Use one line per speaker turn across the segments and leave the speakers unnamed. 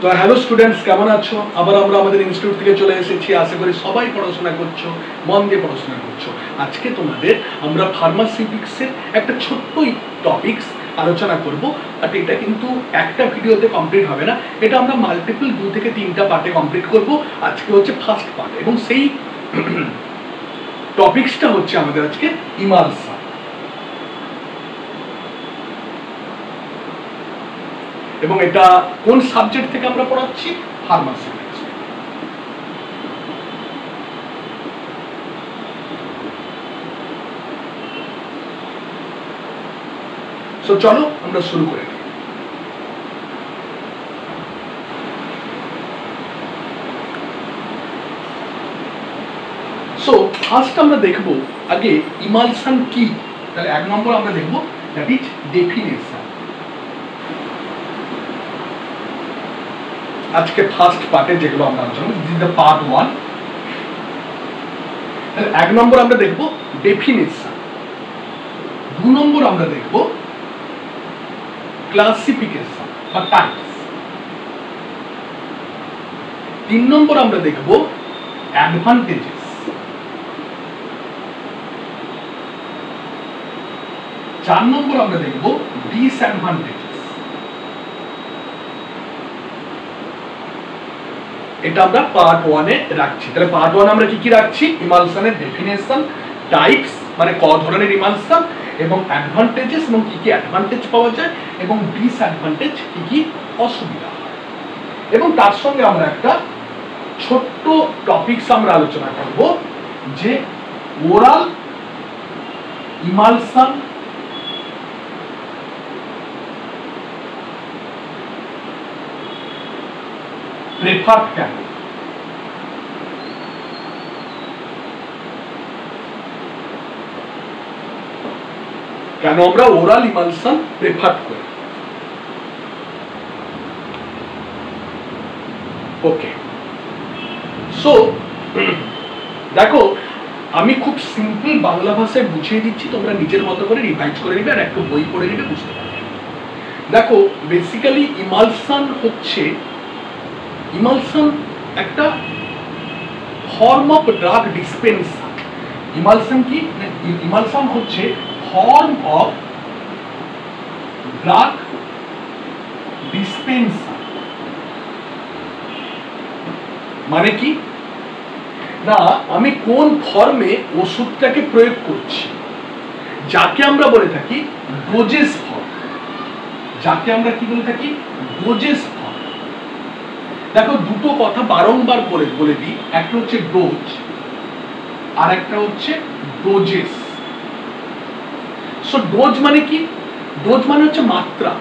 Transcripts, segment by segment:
তো hello students, কেমন আছো? আবার আমরা আমাদের ইনস্টিটিউট থেকে চলে এসেছি। আশা করি সবাই পড়াশোনা করছো, মন দিয়ে পড়াশোনা করছো। আজকে তোমাদের আমরা ফার্মাসিউটিক্সের একটা ছোট্ট টপিকস আলোচনা করব। বাট এটা কিন্তু একটা ভিডিওতে কমপ্লিট হবে না, এটা আমরা মাল্টিপল 2 থেকে 3টা পার্টে কমপ্লিট করব। আজকে হচ্ছে ফার্স্ট পার্ট এবং সেই টপিকসটা হচ্ছে আমাদের আজকে ইমালসান। এবং এটা কোন সাবজেক্ট থেকে আমরা পড়াচ্ছি? ফার্মাসিউটিক্স। সো চলো আমরা শুরু করে দিই। সো ফার্স্ট আমরা দেখব আগে ইমালসান কি। তাহলে 1 নম্বর আমরা দেখব দ্যাট ইজ ডেফিনেশন। আজকে ফার্স্ট পার্টে যেগুলো আমরা আলোচনা করব, দিস ইজ দ্য পার্ট 1। তাহলে 1 নম্বর আমরা দেখব ডেফিনেশন, 2 নম্বর আমরা দেখব ক্লাসিফিকেশন বা টাইপস, 3 নম্বর আমরা দেখব অ্যাডভান্টেজেস, 4 নম্বর আমরা দেখব ডিসঅ্যাডভান্টেজেস। এটা আমরা পার্ট 1 এ রাখছি। তাহলে পার্ট 1 আমরা কি কি রাখছি? ইমালসানের ডেফিনেশন, টাইপস মানে ক ধরনের ইমালসান, এবং অ্যাডভান্টেজেস এবং কি কি অ্যাডভান্টেজ পাওয়া যায়, এবং ডিসঅ্যাডভান্টেজ কি কি অসুবিধা হয়। এবং তার সঙ্গে আমরা একটা ছোট্ট টপিকস আমরা আলোচনা করব যে ওরাল ইমালসান প্রেফার্ড কেন। কেন আমরা ওরাল ইমালসান প্রেফার্ড করি। ওকে, সো দেখো আমি খুব সিম্পল বাংলা ভাষায় বুঝিয়ে দিচ্ছি, তোমরা নিজের মতো করে রিভাইজ করে নিবে আর একটু বই পড়ে নিবে, বুঝতে পারবে। দেখো বেসিক্যালি ইমালসান হচ্ছে, ইমালসান একটা ফর্ম অফ ড্রাগ ডিসপেন্সার। ইমালসান কি? ইমালসান হচ্ছে ফর্ম অফ ড্রাগ ডিসপেন্সার। মানে কি না, আমি কোন ফর্মে ওষুধটাকে প্রয়োগ করছি, যাকে আমরা বলে থাকি ডোজেস ফর্ম, যাকে আমরা কি বলে থাকি ডোজেস ফর্ম। দেখো দুটো কথা বারংবার বলে দিই, একটা হচ্ছে ডোজ আর একটা হচ্ছে ডোজেস। সো ডোজ মানে কি? ডোজ মানে হচ্ছে মাত্রা,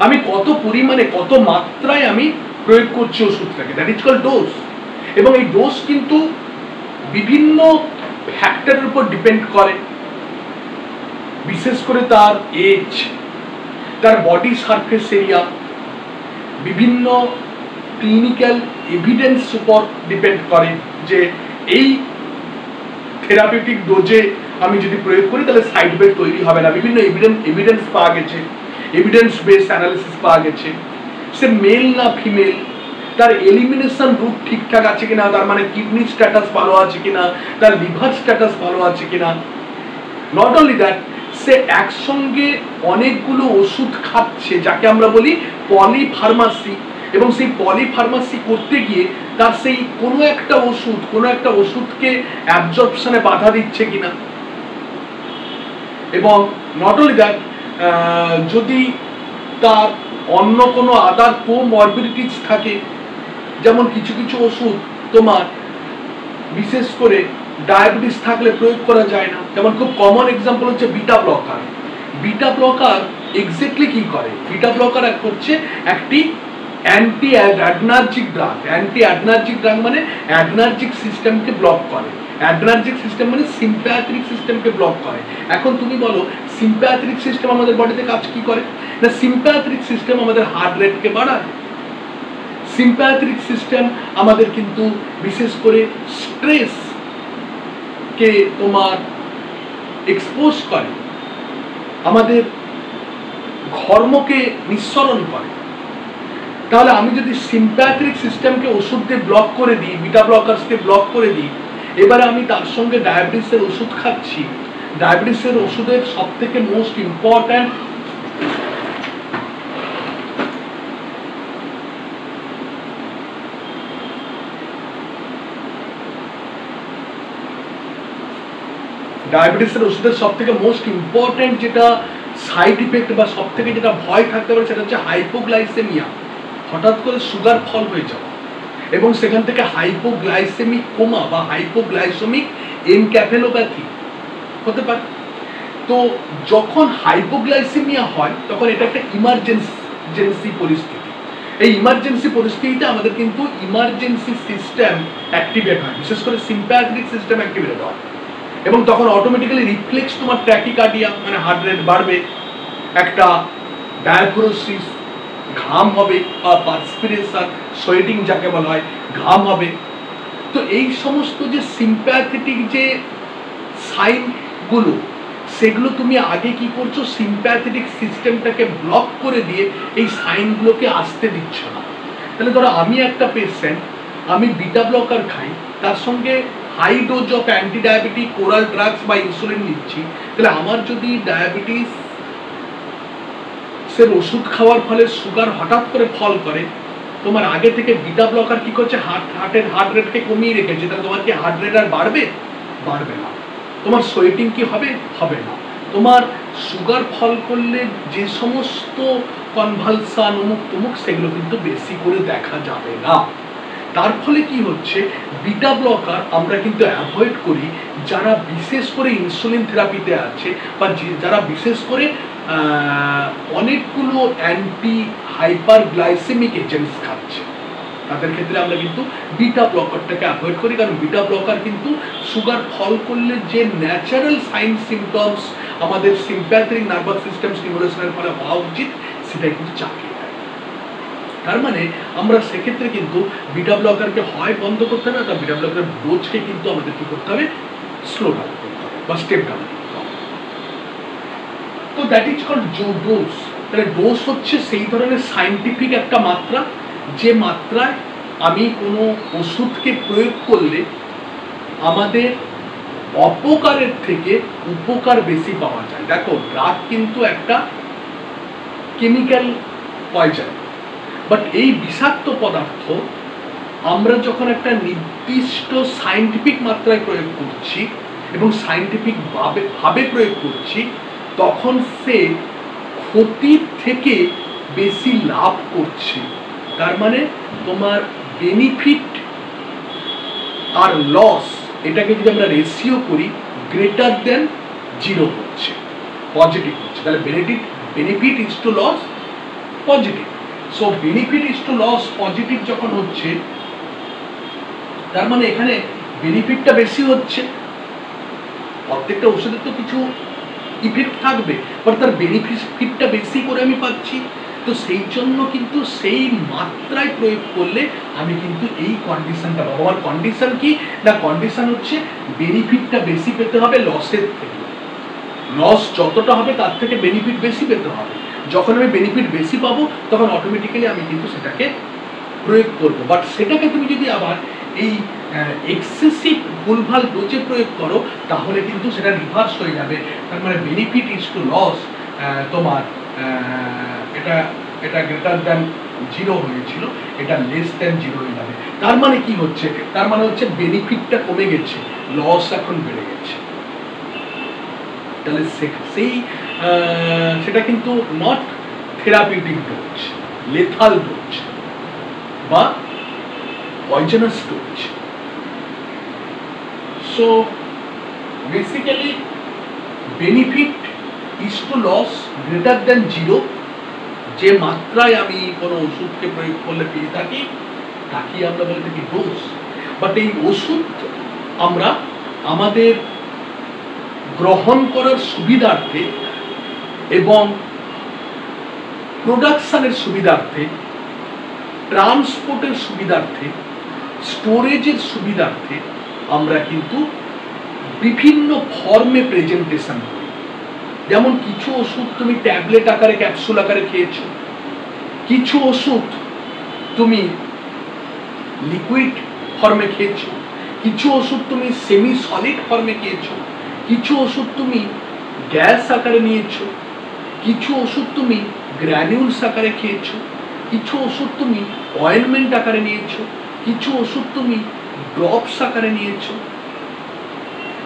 আমি কত পরিমাণে কত মাত্রায় আমি প্রয়োগ করছি ওষুধটাকে, দ্যাট ইজ কল্ড ডোজ। এবং এই ডোজ কিন্তু বিভিন্ন ফ্যাক্টরের উপর ডিপেন্ড করে, বিশেষ করে তার এজ, তার বডি সারফেস এরিয়া, বিভিন্ন ক্লিনিক্যাল এভিডেন্স উপর ডিপেন্ড করে যে এই থেরাপিউটিক ডোজে আমি যদি প্রয়োগ করি তাহলে সাইড এফেক্ট তৈরি হবে না। বিভিন্ন এভিডেন্স পাওয়া গেছে, এভিডেন্স বেসড অ্যানালিসিস পাওয়া গেছে। সে মেল না ফিমেল, তার এলিমিনেশন রুট ঠিকঠাক আছে কিনা, তার মানে কিডনি স্ট্যাটাস ভালো আছে কিনা, তার লিভার স্ট্যাটাস ভালো আছে কিনা। নট অনলি দ্যাট, সে একসঙ্গে অনেকগুলো ওষুধ খাচ্ছে, যাকে আমরা বলি পলিফার্মাসি। এবং সেই পলিফার্মাসি করতে গিয়ে তার সেই কোনো একটা ওষুধকে অ্যাবজর্পশনে বাধা দিচ্ছে কিনা। এবং নট অনলি দ্যাট, যদি তার অন্য কোনো আদার কোমরবিডিটিস থাকে, যেমন কিছু কিছু ওষুধ তোমার বিশেষ করে ডায়াবেটিস থাকলে প্রয়োগ করা যায় না। যেমন খুব কমন এক্সাম্পল হচ্ছে beta blocker. Beta blocker exactly কি করে? বিটা ব্লকার হচ্ছে একটি অ্যান্টি অ্যাডনার্জিক ড্রাগ। অ্যান্টি অ্যাডনার্জিক ড্রাগ মানে অ্যাডনার্জিক সিস্টেমকে ব্লক করে। অ্যাডনার্জিক সিস্টেম মানে সিম্প্যাথেটিক সিস্টেমকে ব্লক করে। এখন তুমি বলো সিম্প্যাথেটিক সিস্টেম আমাদের বডিতে কাজ কি করে? না, সিম্প্যাথেটিক সিস্টেম আমাদের হার্ট রেটকে বাড়ায়। সিম্প্যাথেটিক সিস্টেম আমাদের কিন্তু বিশেষ করে স্ট্রেস কে তোমার এক্সপোজ করে, আমাদের ঘর্মকে নিঃসরণ করে। তাহলে আমি যদি সিম্প্যাথেটিক সিস্টেমকে ওষুধ দিয়ে ব্লক করে দিই, বিটা ব্লকার্সকে ব্লক করে দিই, এবারে আমি তার সঙ্গে ডায়াবেটিসের ওষুধ খাচ্ছি। ডায়াবেটিসের ওষুধের সব থেকে মোস্ট ইম্পর্ট্যান্ট যেটা সাইড ইফেক্ট বা সব থেকে যেটা ভয় থাকতে পারে সেটা হচ্ছে হাইপোগ্লাইসেমিয়া, হঠাৎ করে সুগার ফল হয়ে যাওয়া, এবং সেখান থেকে হাইপোগ্লাইসেমিক কোমা বা হাইপোগ্লাইসেমিক এনক্যাফেলোপ্যাথি হতে পারে। তো যখন হাইপোগ্লাইসেমিয়া হয় তখন এটা একটা ইমার্জেন্সি পরিস্থিতি। এই ইমার্জেন্সি পরিস্থিতিতে আমাদের কিন্তু ইমার্জেন্সি সিস্টেম অ্যাক্টিভেট হয়, বিশেষ করে সিম্প্যাথেটিক সিস্টেম অ্যাক্টিভেট হয়, এবং তখন অটোমেটিক্যালি রিফ্লেক্স তোমার ট্র্যাকিকার্ডিয়া মানে হার্ট রেট বাড়বে, একটা ডায়াফ্রোসিস, ঘাম হবে, পারস্পিরেশন, সোয়েটিং যাকে বলা হয়, ঘাম হবে। তো এই সমস্ত যে সিম্প্যাথেটিক যে সাইনগুলো, সেগুলো তুমি আগে কি করছো, সিম্প্যাথেটিক সিস্টেমটাকে ব্লক করে দিয়ে এই সাইনগুলোকে আসতে দিচ্ছ না। তাহলে ধরো আমি একটা পেশেন্ট, আমি বিটা ব্লকার খাই, তার সঙ্গে high dose of anti diabetic oral drugs বা ইনসুলিন নিচ্ছি, তাহলে আমার যদি ডায়াবেটিস সে ওষুধ খাওয়ার ফলে সুগার হঠাৎ করে ফল করে, তোমার আগে থেকে বিটা ব্লকার কি করছে, হার্ট রেটকে কমিয়ে রেখেছে, তাহলে তোমার কি হার্ট রেট আর বাড়বে? বাড়বে না। তোমার সোয়েটিং কি হবে? হবে না। তোমার সুগার ফল করলে যে সমস্ত কনভালসান অমুক তমুক সেগুলো কিন্তু বেশি করে দেখা যাবে না। তার ফলে কি হচ্ছে, বিটা ব্লকার আমরা কিন্তু অ্যাভয়েড করি যারা বিশেষ করে ইনসুলিন থেরাপিতে আছে বা যারা বিশেষ করে অনেকগুলো অ্যান্টি হাইপার গ্লাইসেমিক এজেন্টস খাচ্ছে, তাদের ক্ষেত্রে আমরা কিন্তু বিটা ব্লকারটাকে অ্যাভয়েড করি। কারণ বিটা ব্লকার কিন্তু সুগার ফল করলে যে ন্যাচারাল সাইন সিমটমস আমাদের সিম্প্যাথেটিক নার্ভাস সিস্টেম স্টিমুলেশনের ফলে হওয়া উচিত, সেটাই কিন্তু চাপিয়ে দেয়। তার মানে আমরা সেক্ষেত্রে কিন্তু বিটা ব্লকারকে হয় বন্ধ করতে হবে, বা বিটা ব্লকারের ডোজকে কিন্তু আমাদের কি করতে হবে, স্লো ডাউন করতে হবে বা স্টেপ ডাউন করতে হবে। তো দ্যাট ইজ কল্ড ডোজ। তাহলে ডোজ হচ্ছে সেই ধরনের সাইন্টিফিক একটা মাত্রা, যে মাত্রায় আমি কোনো ওষুধকে প্রয়োগ করলে আমাদের অপকারের থেকে উপকার বেশি পাওয়া যায়। দেখো, ড্রাগ কিন্তু একটা কেমিক্যাল পয়জন, বাট এই বিষাক্ত পদার্থ আমরা যখন একটা নির্দিষ্ট সাইন্টিফিক মাত্রায় প্রয়োগ করছি এবং সাইন্টিফিক ভাবে প্রয়োগ করছি, তখন সে ক্ষতির থেকে বেশি লাভ করছে। তার মানে তোমার বেনিফিট আর লস, এটাকে যদি আমরা রেশিও করি, গ্রেটার দেন 0 হচ্ছে, পজিটিভ হচ্ছে। তাহলে benefit is to loss positive. So benefit is to loss positive যখন হচ্ছে, তার মানে এখানে বেনিফিটটা বেশি হচ্ছে। প্রত্যেকটা ওষুধের তো কিছু ইফেক্ট থাকবে, বাট তার বেনিফিটটা বেশি করে আমি পাচ্ছি। তো সেই জন্য কিন্তু সেই মাত্রায় প্রয়োগ করলে আমি কিন্তু এই কন্ডিশনটা পাবো। আমার কন্ডিশন কি না, কন্ডিশন হচ্ছে বেনিফিটটা বেশি পেতে হবে লসের থেকে। লস যতটা হবে তার থেকে বেনিফিট বেশি পেতে হবে। যখন আমি বেনিফিট বেশি পাবো তখন অটোমেটিক্যালি আমি কিন্তু সেটাকে প্রয়োগ করবো। বাট সেটাকে তুমি যদি আবার এই এক্সেসিভ ভুলভাল ডোজে প্রয়োগ করো, তাহলে কিন্তু সেটা রিভার্স হয়ে যাবে। তার মানে বেনিফিট ইজ টু লস, তোমার এটা গ্রেটার দ্যান 0 হয়েছিল, এটা লেস দ্যান 0 হয়ে যাবে। তার মানে কি হচ্ছে, তার মানে হচ্ছে বেনিফিটটা কমে গেছে, লস এখন বেড়ে গেছে। তাহলে সেই সেটা কিন্তু not therapeutic dose, lethal dose বা poisonous dose. So basically benefit is to loss greater than 0, যে মাত্রায় আমি কোনো ওষুধকে প্রয়োগ করলে পেয়ে থাকি তাকে আমরা বলে থাকি ডোজ। বাট এই ওষুধ আমরা আমাদের গ্রহণ করার সুবিধার্থে এবং প্রোডাকশনের সুবিধার্থে, ট্রান্সপোর্টের সুবিধার্থে, স্টোরেজের সুবিধার্থে আমরা কিন্তু বিভিন্ন ফর্মে প্রেজেন্টেশন করি। যেমন কিছু ওষুধ তুমি ট্যাবলেট আকারে, ক্যাপসুল আকারে খেয়েছো, কিছু ওষুধ তুমি লিকুইড ফর্মে খেয়েছো, কিছু ওষুধ তুমি সেমি সলিড ফর্মে খেয়েছো, কিছু ওষুধ তুমি গ্যাস আকারে নিয়েছো, কিছু ওষুধ তুমি গ্র্যানিউলস আকারে খেয়েছো, কিছু ওষুধ তুমি অয়েনমেন্ট আকারে নিয়েছো, কিছু ওষুধ তুমি ড্রপস আকারে নিয়েছো।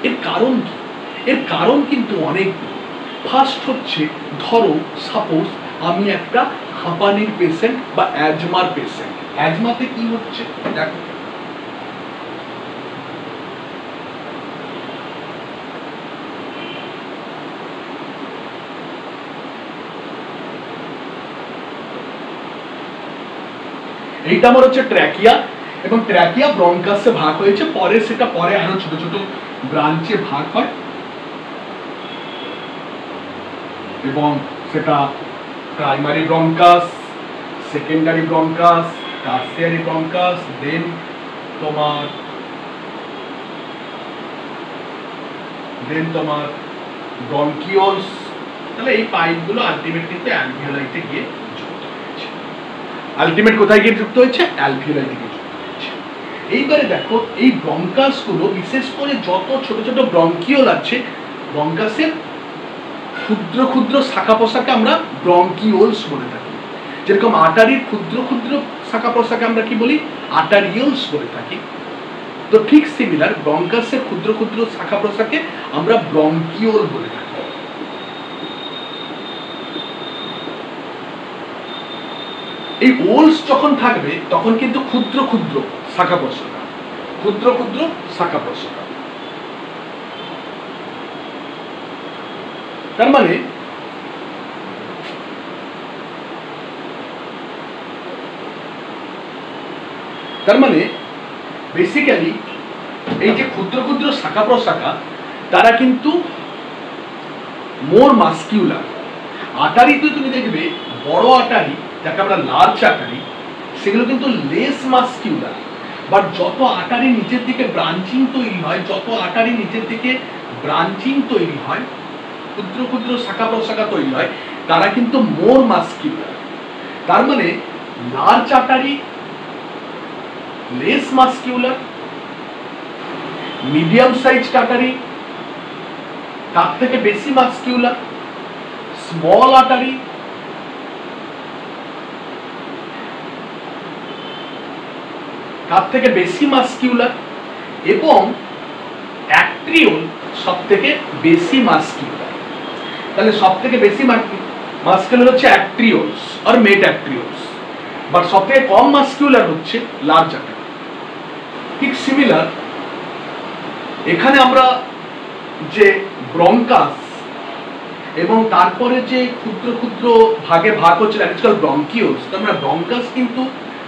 এর কারণ কি? এর কারণ কিন্তু অনেক। ফার্স্ট হচ্ছে, ধরো সাপোজ আমি একটা হাঁপানির পেশেন্ট বা অ্যাজমার পেশেন্ট। অ্যাজমাতে কি হচ্ছে দেখো, এইটা আমার হচ্ছে ট্র্যাকিয়া, এবং ট্র্যাকিয়া ব্রঙ্কাসে ভাগ হয়েছে, পরে সেটা পরে আরো ছোট ছোট ব্রাঞ্চে ভাগ হয়, এবং সেটা primary bronchus, secondary bronchus, tertiary bronchus, then তোমার ব্রঙ্কিওলস। তাহলে এই পাইপগুলো আলটিমেটলি অ্যালভিওলাইতে গিয়ে যুক্ত হয়েছে। আলটিমেট কোথায় গিয়ে যুক্ত হয়েছে? অ্যালভিওলাইতে গিয়ে যুক্ত হয়েছে। এইবারে দেখো, এই ব্রঙ্কাসগুলো বিশেষ করে যত ছোট ছোট ব্রঙ্কিওল আছে, ব্রঙ্কাসের ক্ষুদ্র ক্ষুদ্র শাখা প্রশাখা আমরা ব্রঙ্কিওলস বলে থাকি। যেরকম আর্টারির ক্ষুদ্র ক্ষুদ্র শাখা প্রশাখা আমরা কি বলি? আর্টারিওলস বলে থাকি। তো ঠিক সিমিলার ব্রঙ্কাসের ক্ষুদ্র ক্ষুদ্র শাখা প্রশাখাকে আমরা ব্রঙ্কিওল বলে থাকি। এই ওলস যখন থাকবে তখন কিন্তু ক্ষুদ্র ক্ষুদ্র শাখা প্রশাখা, ক্ষুদ্র ক্ষুদ্র শাখা প্রশাখা। তার মানে বেসিক্যালি এই যে ক্ষুদ্র ক্ষুদ্র শাখা প্রশাখা, তারা কিন্তু মোর মাস্কিউলার। আটারিতে তুমি দেখবে বড় আটারি, যাকে আমরা লার্জ আটারি, সেগুলো কিন্তু লেস মাস্কিউলার। বাট যত আটারি নিচের দিকে ব্রাঞ্চিং তৈরি হয়, যত আটারি নিচের দিকে ব্রাঞ্চিং তৈরি হয়, ক্ষুদ্র ক্ষুদ্র শাখা প্রশাখা তৈরি হয়, তারা কিন্তু মোর মাস্কিউলার। তার মানে large Attari less muscular, medium size Attari তার থেকে বেশি মাস্কিউলার, স্মল আটারি তার থেকে বেশি মাস্কিউলার, এবং অ্যাট্রিওল সব থেকে বেশি মাস্কিউলার। তাহলে সব থেকে বেশি মাস্কিউলার হচ্ছে অ্যাট্রিওলস আর মেটাট্রিওলস, বাট সব থেকে কম মাস্কিউলার হচ্ছে লার্জ আটারি। ঠিক সিমিলার এখানে আমরা যে ব্রঙ্কাস এবং তারপরে যে ক্ষুদ্র ক্ষুদ্র ভাগে ভাগ হচ্ছে দ্যাট ইজ কল্ড ব্রঙ্কিওলস। আমরা ব্রঙ্কাস কিন্তু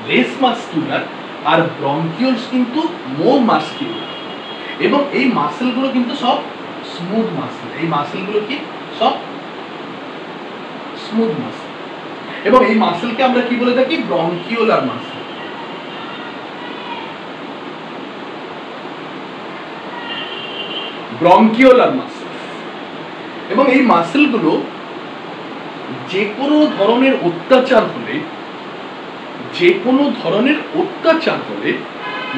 লেস মাস্কিউলার আর ব্রঙ্কিওলস কিন্তু মোর মাস্কিউলার, এবং এই মাসেলগুলো কিন্তু সব স্মুথ মাসেল। এই মাসেলগুলো কি সব স্মুথ মাসেল, এবং এই মাসেলকে আমরা কি বলে থাকি? ব্রঙ্কিওলার মাসেল। ব্রঙ্কিওলার মাসেল। এবং এই মাসেলগুলো যে কোনো ধরনের অত্যাচার হলে, যে কোনো ধরনের অত্যাচার হলে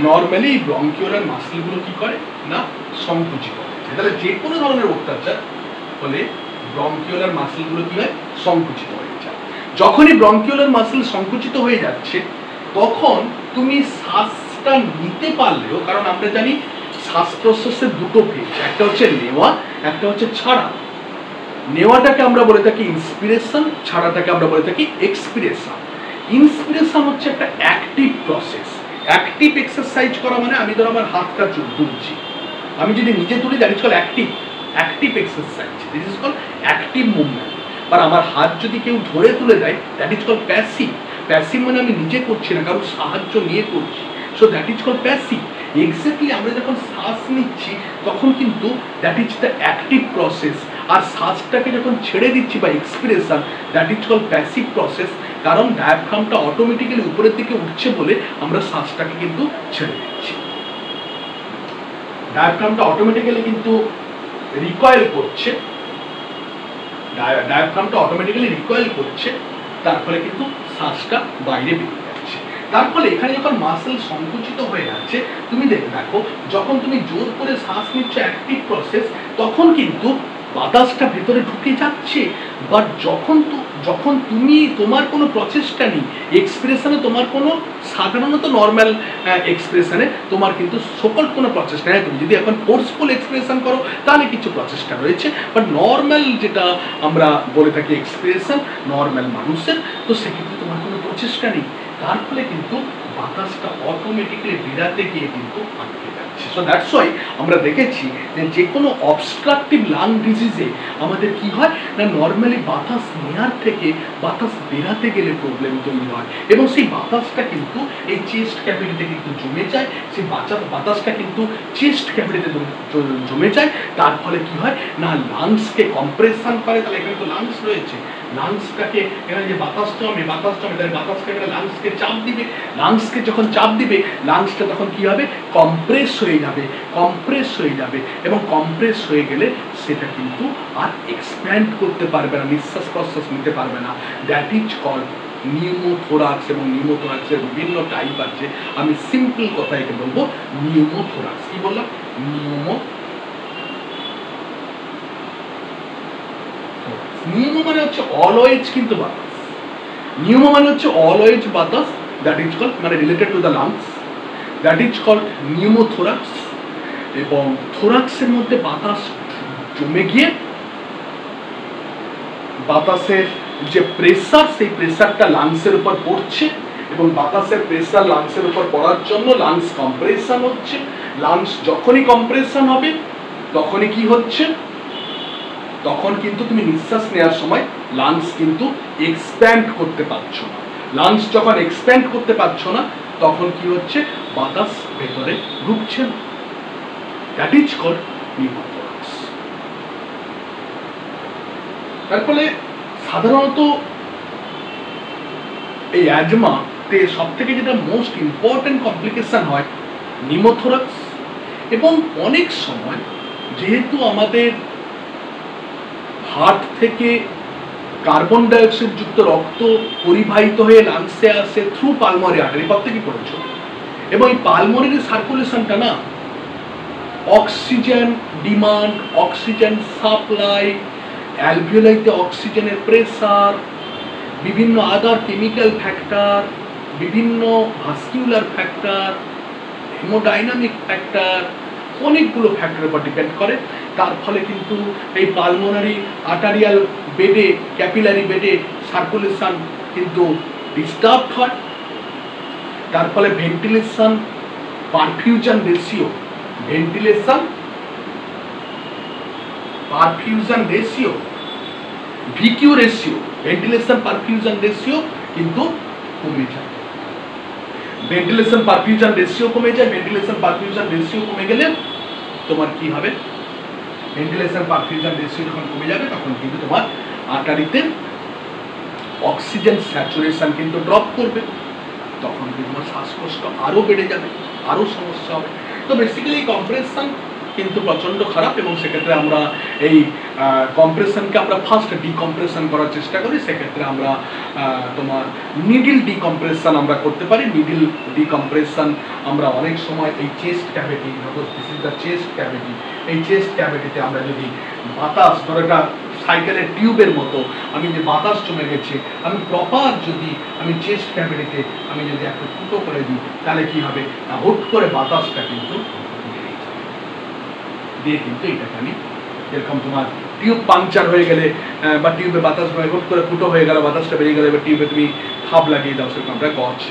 নর্মালি এই ব্রঙ্কিওলার মাসেলগুলো কি করে না? সংকুচিত হয়। তাহলে যে কোনো ধরনের অত্যাচার হলে ব্রঙ্কিওলার মাসেলগুলো কি হয়? সংকুচিত হয়ে যায়। যখনই ব্রঙ্কিওলার মাসেল সংকুচিত হয়ে যাচ্ছে, তখন তুমি শ্বাসটা নিতে পারলেও, কারণ আমরা জানি শ্বাস প্রশ্বাসের দুটো ফেজ, একটা হচ্ছে নেওয়া, একটা হচ্ছে ছাড়া। নেওয়াটাকে আমরা বলে থাকি ইন্সপিরেশন, ছাড়াটাকে আমরা বলে থাকি এক্সপিরেশন। ইন্সপিরেশন হচ্ছে একটা অ্যাক্টিভ প্রসেস। অ্যাক্টিভ এক্সারসাইজ করা মানে আমি ধরো আমার হাতটা তুলছি, আমি যদি নিজে তুলি that is called active exercise, this is called active movement. আর আমার হাত যদি কেউ ধরে তুলে দেয় that is called passive. Passive মানে আমি নিজে করছি না, কারোর সাহায্য নিয়ে করছি, so that is called passive. Exactly আমরা যখন শ্বাস নিচ্ছি তখন কিন্তু that is the active process, আর শ্বাসটাকে যখন ছেড়ে দিচ্ছি বা expiration, that is called passive process. কারণ ডায়াফ্রামটা অটোমেটিক্যালি উপরের দিকে উঠছে বলে আমরা শ্বাসটাকে কিন্তু ছেড়ে দিচ্ছি। ডায়াফ্রামটা অটোমেটিক্যালি কিন্তু রিকয়েল করছে, ডায়াফ্রামটা অটোমেটিক্যালি রিকয়েল করছে, তার ফলে কিন্তু শ্বাসটা বাইরে বেরিয়ে যাচ্ছে। তার ফলে এখানে যখন মাসেল সংকুচিত হয়ে যাচ্ছে, তুমি দেখো যখন তুমি জোর করে শ্বাস নিচ্ছ অ্যাক্টিভ প্রসেস, তখন কিন্তু বাতাসটা ভেতরে ঢুকে যাচ্ছে। বাট যখন তুমি তোমার কোনো প্রচেষ্টা নেই, এক্সপ্রেশনে তোমার কোনো সাধারণত নর্মাল এক্সপ্রেশনে তোমার কিন্তু সকল কোনো প্রচেষ্টা নেই। তুমি যদি এখন ফোর্সফুল এক্সপ্রেশন করো তাহলে কিছু প্রচেষ্টা রয়েছে, বাট নর্মাল যেটা আমরা বলে থাকি এক্সপ্রেশন নর্মাল মানুষের, তো সেক্ষেত্রে তোমার কোনো প্রচেষ্টা নেই। তার ফলে কিন্তু বাতাসটা অটোমেটিক্যালি বেরাতে গিয়ে কিন্তু আটকে যাচ্ছে। সো দ্যাটস ওয়াই আমরা দেখেছি যে কোনো অবস্ট্রাকটিভ লাং ডিজিজে আমাদের কি হয় না, নর্মালি বাতাস নেয়ার থেকে বাতাস বেরাতে গেলে প্রবলেম তৈরি হয়, এবং সেই বাতাসটা কিন্তু এই চেস্ট ক্যাভিটিতে কিন্তু জমে যায়। সেই বাতাসটা কিন্তু চেস্ট ক্যাভিটিতে জমে যায়। তার ফলে কি হয় না, লাংসকে কম্প্রেশন করে। তাহলে এখানে তো লাংস রয়েছে, লাংসটাকে এখানে যে বাতাস জমে তাহলে বাতাসটা এখানে লাংসকে চাপ দিবে। লাংসকে যখন চাপ দিবে, লাংসটা তখন কি হবে, কম্প্রেস হয়ে যাবে, এবং কম্প্রেস হয়ে গেলে সেটা কিন্তু আর এক্সপ্যান্ড করতে পারবে না, নিঃশ্বাস প্রশ্বাস নিতে পারবে না। That is called pneumothorax. এবং নিউমোথোরাক্সের বিভিন্ন টাইপ আছে, আমি সিম্পল কথায় বলবো নিউমোথোরাক্স। কি বললাম? নিউমো মানে হচ্ছে অলওয়েজ কিন্তু বাতাস, নিউমো মানে হচ্ছে অলওয়েজ বাতাস, দ্যাট ইজ কল্ড মানে related to the lungs, that is called pneumothorax. এবং থোরাক্সের মধ্যে বাতাস জমে গিয়ে বাতাসের যে প্রেসার, সেই প্রেসারটা লাংসের উপর পড়ছে, এবং বাতাসের প্রেসার লাংসের উপর পড়ার জন্য লাংস কম্প্রেশন হচ্ছে। লাংস যখনই কম্প্রেশন হবে তখনই কি হচ্ছে, তখন কিন্তু তুমি নিঃশ্বাস নেওয়ার সময় লাংস কিন্তু এক্সপ্যান্ড করতে পারছো না। লাংস যখন এক্সপ্যান্ড করতে পারছো না, তখন কি হচ্ছে, বাতাস ভেতরে ঢুকছে না। That is called pneumothorax. তার ফলে সাধারণত এই অ্যাজমাতে সব থেকে যেটা মোস্ট ইম্পর্টেন্ট কমপ্লিকেশন হয় নিউমোথোরাক্স। এবং অনেক সময় যেহেতু আমাদের হার্ট থেকে কার্বন ডাইঅক্সাইড যুক্ত রক্ত পরিবাহিত হয়ে লাংসে আসে থ্রু পালমোনারি আর্টারি, প্রত্যেকই পড়েছ, এবং এই পালমোনারি সার্কুলেশনটা না অক্সিজেন ডিমান্ড, অক্সিজেন সাপ্লাই, অ্যালভিওলাইতে অক্সিজেনের প্রেসার, বিভিন্ন আদার কেমিক্যাল ফ্যাক্টর, বিভিন্ন ভাস্কিউলার ফ্যাক্টর, হেমোডাইনামিক ফ্যাক্টর, অনেকগুলো ফ্যাক্টরের উপর ডিপেন্ড করে। তার ফলে কিন্তু এই পালমোনারি আর্টারিয়াল বেডে, ক্যাপিলারি বেডে সার্কুলেশন কিন্তু ডিস্টার্বড হয়। তার ফলে ventilation perfusion ratio, VQ ratio, ventilation perfusion ratio কিন্তু কমে যায়। ভেন্টিলেশন পারফিউশন রেশিও কমে যায়। ভেন্টিলেশন পারফিউশন রেশিও কমে গেলে তোমার কি হবে, ভেন্টিলেশন পারফিউশন রেশিও যখন কমে যাবে তখন কিন্তু তোমার আর্টারিতে অক্সিজেন স্যাচুরেশন কিন্তু ড্রপ করবে, তখন কিন্তু তোমার শ্বাসকষ্ট আরো বেড়ে যাবে, আরো সমস্যা হবে। তো বেসিক্যালি কম্প্রেশন কিন্তু প্রচন্ড খারাপ, এবং সেক্ষেত্রে আমরা এই কম্প্রেশনকে আমরা ফার্স্ট ডিকম্প্রেশন করার চেষ্টা করি। সেক্ষেত্রে আমরা তোমার নিডল ডিকম্প্রেশন আমরা করতে পারি। নিডল ডিকম্প্রেশন আমরা অনেক সময় এই chest cavity, this is the chest cavity, এই চেস্ট ক্যাভিটিতে আমরা যদি বাতাস, ধরো একটা সাইকেলের টিউবের মতো আমি যে বাতাস জমে গেছে, আমি প্রপার যদি আমি চেস্ট ক্যাভিটিতে আমি যদি একটা ফুটো করে দিই, তাহলে কি হবে না, হুট করে বাতাসটা কিন্তু দিয়ে কিন্তু এটাকে আমি, যেরকম তোমার টিউব পাংচার হয়ে গেলে বা টিউবে বাতাস হুট করে ফুটো হয়ে গেল, বাতাসটা বেরিয়ে গেল, এবার টিউবে তুমি খাপ লাগিয়ে দাও, সেরকম আমরা গছ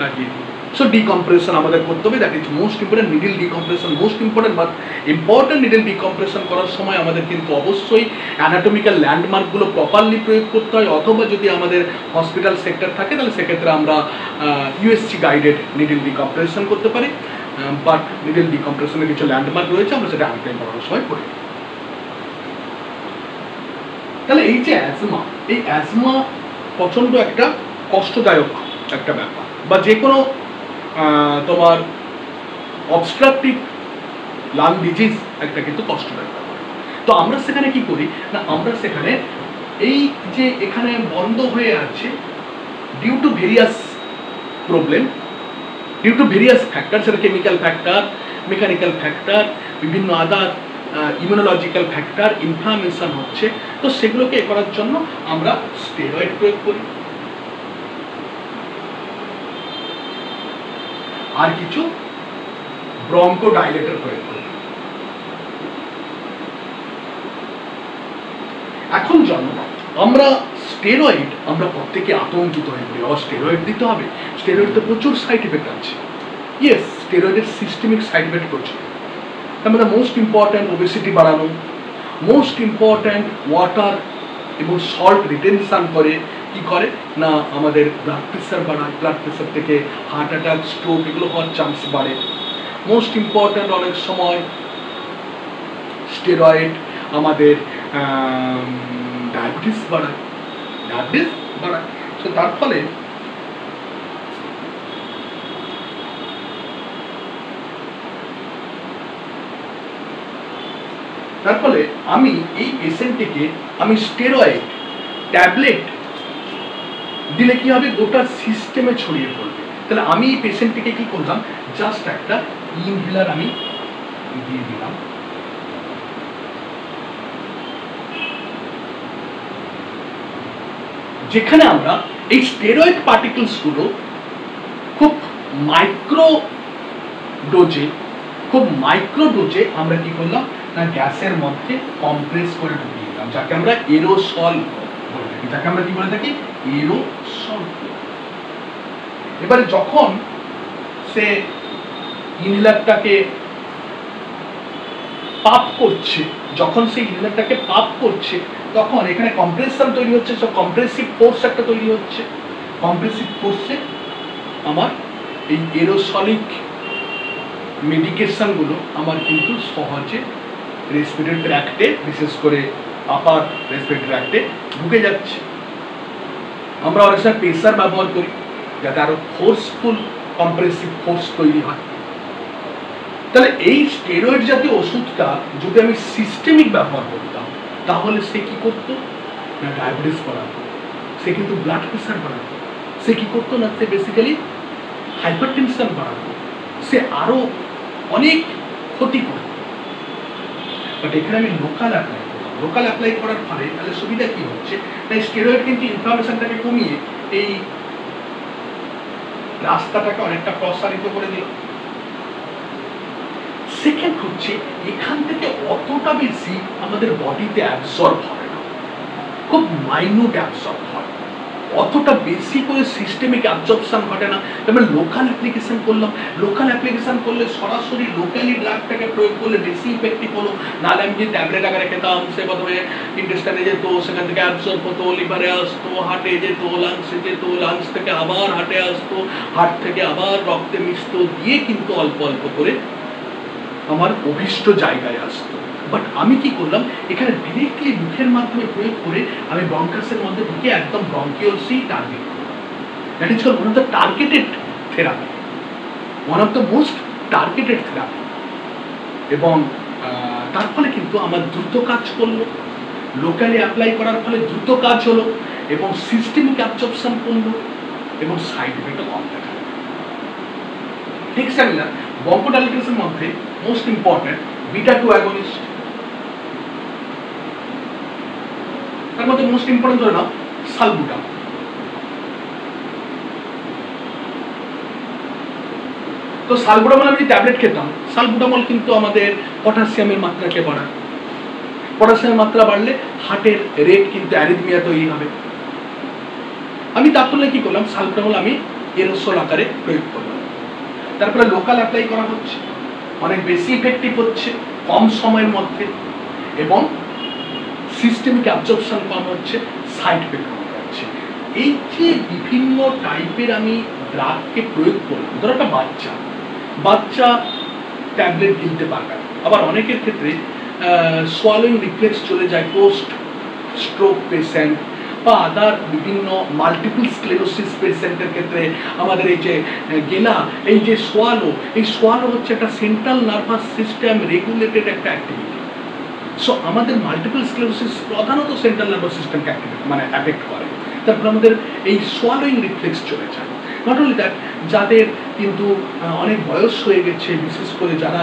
লাগিয়ে দিই। সো ডিকম্প্রেশন আমাদের করতে হবে, that is most important. Needle decompression most important, but important needle decompression করার সময় আমাদের কিন্তু অবশ্যই অ্যানাটমিক্যাল ল্যান্ডমার্কগুলো প্রপারলি প্রয়োগ করতে হয়, অথবা যদি আমাদের হসপিটাল সেক্টর থাকে তাহলে সেক্ষেত্রে আমরা ইউএসজি গাইডেড নিডল ডিকম্প্রেশন করতে পারি। বাট নিডল ডিকম্প্রেশনের কিছু ল্যান্ডমার্ক রয়েছে, আমরা সেটা আনপ্লেন করার সময় করি। তাহলে এই যে অ্যাজমা, এই অ্যাজমা প্রচন্ড একটা কষ্টদায়ক একটা ব্যাপার, বা যে কোনো তোমার অবস্ট্রাকটিভ লাং ডিজিজ একটা কিন্তু কষ্টদায়ক ব্যাপার। তো আমরা সেখানে কি করি না, আমরা সেখানে এই যে এখানে বন্ধ হয়ে আছে due to various problem due to various factor, সেটা কেমিক্যাল ফ্যাক্টর, মেকানিক্যাল ফ্যাক্টর, বিভিন্ন আদার ইমিউনোলজিক্যাল ফ্যাক্টর, ইনফ্লামেশন হচ্ছে, তো সেগুলোকে এ করার জন্য আমরা স্টেরয়েড প্রয়োগ করি। আর কিছু ব্রঙ্কোডাইলেটর প্রয়োগ করি। এখন জানো আমরা স্টেরয়েড আমরা প্রত্যেকে আতঙ্কিত হয়ে পড়ি, আবার স্টেরয়েড দিতে হবে, স্টেরয়েড তো প্রচুর সাইড এফেক্ট আছে। ইয়েস, স্টেরয়েডের সিস্টেমিক সাইড এফেক্ট প্রচুর। তার মধ্যে মোস্ট ইম্পর্ট্যান্ট ওবেসিটি বাড়ানো, মোস্ট ইম্পর্ট্যান্ট ওয়াটার এবং সল্ট রিটেনশন করে, কি করে না আমাদের ব্লাড প্রেশার বাড়ায়, ব্লাড প্রেশার থেকে হার্ট অ্যাটাক, স্ট্রোক এগুলো হওয়ার চান্স বাড়ে। মোস্ট ইম্পর্ট্যান্ট অনেক সময় স্টেরয়েড আমাদের ডায়াবেটিস বাড়ায়, তো তার ফলে আমি এই পেশেন্টটিকে আমি স্টেরয়েড ট্যাবলেট দিলে কি হবে, গোটা সিস্টেমে ছড়িয়ে পড়বে। তাহলে আমি এই পেশেন্টটিকে কি করলাম, জাস্ট একটা ইনহেলার আমি দিয়ে দিলাম, যেখানে আমরা এই স্টেরয়েড পার্টিকেলস গুলো খুব মাইক্রো ডোজে আমরা কি করলাম না গ্যাসের মধ্যে কম্প্রেস করে ঢুকিয়ে দিলাম, যাকে আমরা এরোসল বলে থাকি, যাকে আমরা কি বলে থাকি এরোসল। এবারে যখন সে ইনহেলারটাকে পাপ করছে, তখন এখানে কম্প্রেশন তৈরি হচ্ছে, সব কম্প্রেসিভ ফোর্স একটা তৈরি হচ্ছে। কম্প্রেসিভ ফোর্সে আমার এই এরোসলিক মেডিকেশন গুলো আমার কিন্তু সহজে রেসপিরেটরি ট্র্যাক্টে, বিশেষ করে আপার রেসপিরেটরি ট্র্যাক্টে ঢুকে যাচ্ছে। আমরা অনেক সময় প্রেসার ব্যবহার করি যাতে আরো ফোর্সফুল কম্প্রেসিভ ফোর্স তৈরি হয়। তাহলে এই স্টেরয়েড জাতীয় ওষুধটা যদি আমি সিস্টেমিক ব্যবহার করতাম, তাহলে সে কি করতো না ডায়াবেটিস বাড়াতো, সে কিন্তু ব্লাড প্রেসার বাড়াতো, সে কি করতো না সে বেসিক্যালি হাইপারটেনশন বাড়াতো, সে আরো অনেক ক্ষতি করত। বাট এখানে আমি লোকাল অ্যাপ্লাই করার ফলে তাহলে সুবিধা কি হচ্ছে, তাই স্টেরয়েড কিন্তু ইনফ্লামেশনটাকে কমিয়ে এই রাস্তাটাকে অনেকটা প্রসারিত করে দিল। সেকেন্ড হচ্ছে এখান থেকে অতটা বেশি আমাদের বডিতে অ্যাবসর্ব হয় না, খুব মাইনিউট অ্যাবসর্ব হয়, অতটা বেশি করে সিস্টেমিক অ্যাবজর্পশন ঘটে না। যেমন লোকাল অ্যাপ্লিকেশন করলে সরাসরি লোকালি ড্রাগটাকে প্রয়োগ করলে বেশি ইফেক্টিভ হলো। নাহলে আমি যে ট্যাবলেট আকারে খেতাম, সে প্রথমে ইন্টেস্টাইনে যেত, সেখান থেকে অ্যাবসর্ব হতো, লিভারে আসতো, হার্টে যেত, লাংসে যেত, লাংস থেকে আবার হার্টে আসতো, হার্ট থেকে আবার রক্তে মিশতো, দিয়ে কিন্তু অল্প অল্প করে আমার অভিষ্ট জায়গায় আসতো। বাট আমি কি করলাম, এখানে ডিরেক্টলি মুখের মাধ্যমে প্রয়োগ করে আমি ব্রঙ্কাসের মধ্যে ঢুকে একদম ব্রঙ্কিওলসই টার্গেট করলাম। That is called one of the targeted therapy, এবং তার ফলে কিন্তু আমার দ্রুত কাজ করলো, লোকালি অ্যাপ্লাই করার ফলে দ্রুত কাজ হলো, এবং সিস্টেমিক অ্যাবজর্পশন করলো, এবং সাইড এফেক্টও কম দেখা গেল। নেক্সট আমি না ব্রঙ্কোডাইলেটরের মধ্যে মোস্ট ইম্পর্টেন্ট বিটা-2 অ্যাগনিস্ট। তার মধ্যে মোস্ট ইম্পর্টেন্ট ধরে নাও সালবুটামল। তো সালবুটামল আমি ট্যাবলেট খেতাম, সালবুটামল কিন্তু আমাদের পটাশিয়ামের মাত্রাকে বাড়ায়, পটাশিয়ামের মাত্রা বাড়লে হার্টের রেট কিন্তু অ্যারিথমিয়া তৈরি হবে। আমি তার তুলনায় কি করলাম, সালবুটামল আমি এরোসল আকারে প্রয়োগ করলাম, তারপরে লোকাল অ্যাপ্লাই করা হচ্ছে, অনেক বেশি ইফেক্টিভ হচ্ছে কম সময়ের মধ্যে, এবং সিস্টেমিক অ্যাবজর্পশন কম হচ্ছে, সাইড এফেক্ট কম হচ্ছে। এই যে বিভিন্ন টাইপের আমি ড্রাগকে প্রয়োগ করলাম, ধরো একটা বাচ্চা ট্যাবলেট গিলতে পারবে, আবার অনেকের ক্ষেত্রে সোয়ালোইং রিফ্লেক্স চলে যায়, পোস্ট স্ট্রোক পেশেন্ট বা আদার বিভিন্ন মাল্টিপল স্ক্লেরোসিস পেশেন্টের ক্ষেত্রে আমাদের এই যে গেলা, এই যে সোয়ালো হচ্ছে একটা সেন্ট্রাল নার্ভাস সিস্টেম রেগুলেটেড একটা অ্যাক্টিভিটি। সো আমাদের মাল্টিপল স্ক্লেরোসিস প্রধানত সেন্ট্রাল নার্ভাস সিস্টেমকে অ্যাফেক্ট করে, তারপর আমাদের এই সোয়ালোইং রিফ্লেক্স চলে যায়। নট অনলি দ্যাট, যাদের কিন্তু অনেক বয়স হয়ে গেছে, বিশেষ করে যারা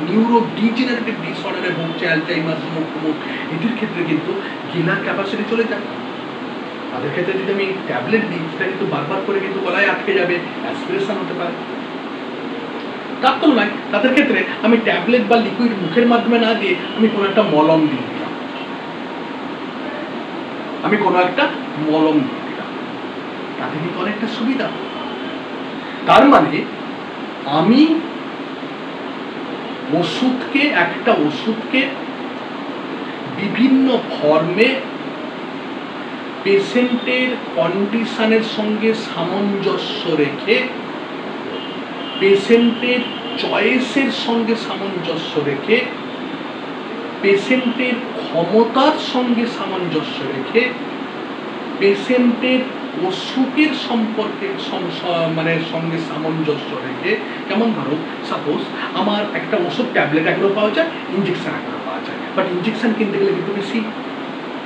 নিউরো ডিজেনারেটিভ ডিসঅর্ডারে ভুগছে, অ্যালজাইমার, মুখ, এদের ক্ষেত্রে কিন্তু গিলার ক্যাপাসিটি চলে যায়। তাদের ক্ষেত্রে যদি আমি ট্যাবলেট দিই, সেটা কিন্তু বারবার করে কিন্তু গলায় আটকে যাবে, অ্যাসপিরেশন হতে পারে। তার তুলনায় তাদের ক্ষেত্রে আমি ট্যাবলেট বা লিকুইড মুখের মাধ্যমে না দিয়ে আমি কোনো একটা মলম দিয়ে দিলাম, তাতে কিন্তু অনেকটা সুবিধা। তার মানে আমি একটা ওষুধকে বিভিন্ন ফর্মে পেশেন্টের কন্ডিশনের সঙ্গে সামঞ্জস্য রেখে, পেশেন্টের চয়েসের সঙ্গে সামঞ্জস্য রেখে, পেশেন্টের ক্ষমতার সঙ্গে সামঞ্জস্য রেখে, পেশেন্টের অসুখের সম্পর্কে সঙ্গে সামঞ্জস্য রেখে। যেমন ধরো, সাপোজ আমার একটা ওষুধ ট্যাবলেট একবারও পাওয়া যায়, ইঞ্জেকশন একবারও পাওয়া যায়, বাট ইঞ্জেকশন কিনতে গেলে কিন্তু বেশি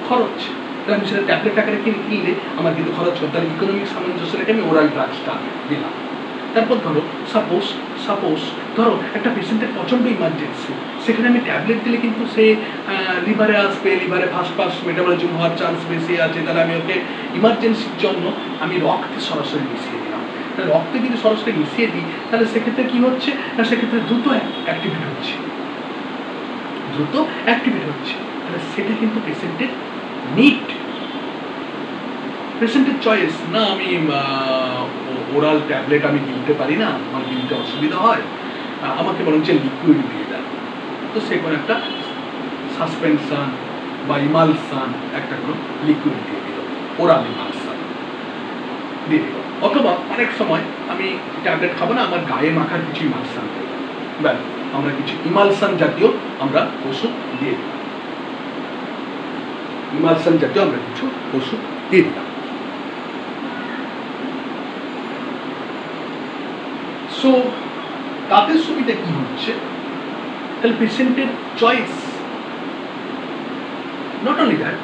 খরচ। তাহলে আমি সেটা ট্যাবলেট আকারে কিনলে আমার কিন্তু খরচ হবে, তাহলে ইকোনমিক সামঞ্জস্য রেখে আমি ওরাল ড্রাগসটা দিলাম। তারপর ধরো সাপোজ ধরো একটা পেশেন্টের প্রচণ্ড ইমার্জেন্সি, সেখানে আমি ট্যাবলেট দিলে কিন্তু সে লিভারে আসবে, লিভারে ফাস্ট মেটাবলিজম হওয়ার চান্স বেশি আছে, তাহলে আমি ওকে ইমার্জেন্সির জন্য আমি রক্তে সরাসরি মিশিয়ে দিলাম। তাহলে রক্তে যদি সরাসরি মিশিয়ে দিই, তাহলে সেক্ষেত্রে কি হচ্ছে না, সেক্ষেত্রে দ্রুত অ্যাক্টিভেট হচ্ছে, তাহলে সেটা কিন্তু পেশেন্টের নিড, পেশেন্টের চয়েস না। আমি ওরাল ট্যাবলেট আমি দিতে পারি না, আমার দিতে অসুবিধা হয়, আমাকে বরঞ্চ লিকুইড দিয়ে দেন, তো সে কোনো একটা সাসপেনশন বা ইমালসান, একটা কোনো লিকুইড দিয়ে দিল, ওরাল ইমালসান দিয়ে দিল। অথবা অনেক সময় আমি ট্যাবলেট খাবো না, আমার গায়ে মাখার কিছু ইমালসান দিয়ে দিল, ব্যাস আমরা কিছু ইমালসান জাতীয় আমরা ওষুধ দিয়ে দিলাম, সো তাদের সুবিধা কি হচ্ছে, তাহলে পেশেন্টের চয়েস। নট অনলি দ্যাট,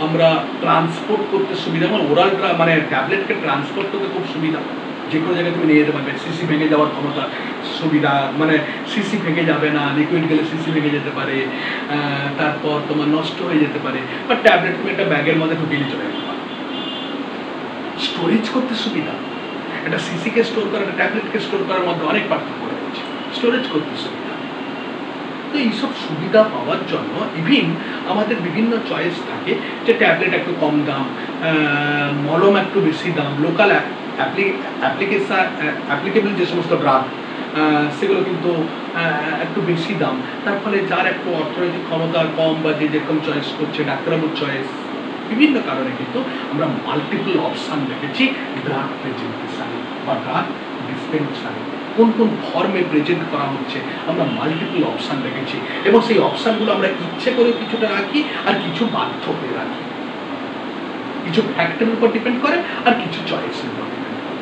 আমরা ট্রান্সপোর্ট করতে সুবিধা, ওরাল ট্যাবলেটকে ট্রান্সপোর্ট করতে খুব সুবিধা, যে কোনো জায়গায় তুমি নিয়ে যেতে পারবে, সিসি ভেঙে যাওয়ার ক্ষমতা সুবিধা, সিসি ভেঙে যাবে না, লিকুইড গেলে সিসি ভেঙে যেতে পারে, তারপর তোমার নষ্ট হয়ে যেতে পারে, বা ট্যাবলেট তুমি একটা ব্যাগের মধ্যে ঢুকিয়ে চলে যেতে পারো। স্টোরেজ করতে সুবিধা, একটা সিসিকে স্টোর করা, একটা ট্যাবলেটকে স্টোর করার মধ্যে অনেক পার্থক্য রয়েছে, স্টোরেজ করতে সুবিধা। তো এইসব সুবিধা পাওয়ার জন্য ইভিন আমাদের বিভিন্ন চয়েস থাকে, যে ট্যাবলেট একটু কম দাম, মলম একটু বেশি দাম, লোকাল অ্যাপ্লিকেবল যে সমস্ত ড্রাগ সেগুলো কিন্তু একটু বেশি দাম। তার ফলে যার একটু অর্থনৈতিক ক্ষমতা কম বা যে যেরকম চয়েস করছে, ডাক্তারবাবুর চয়েস, বিভিন্ন কারণে কিন্তু আমরা মাল্টিপল অপশান রেখেছি ড্রাগ প্রেজেন্টেশনে বা ড্রাগ ডিসপেন্সারে। কোন ফর্মে প্রেজেন্ট করা হচ্ছে আমরা মাল্টিপল অপশান রেখেছি, এবং সেই অপশানগুলো আমরা ইচ্ছে করে কিছুটা রাখি আর কিছু বাধ্য করে রাখি, কিছু ফ্যাক্টরের উপর ডিপেন্ড করে আর কিছু চয়েসের উপর ডিপেন্ড করে।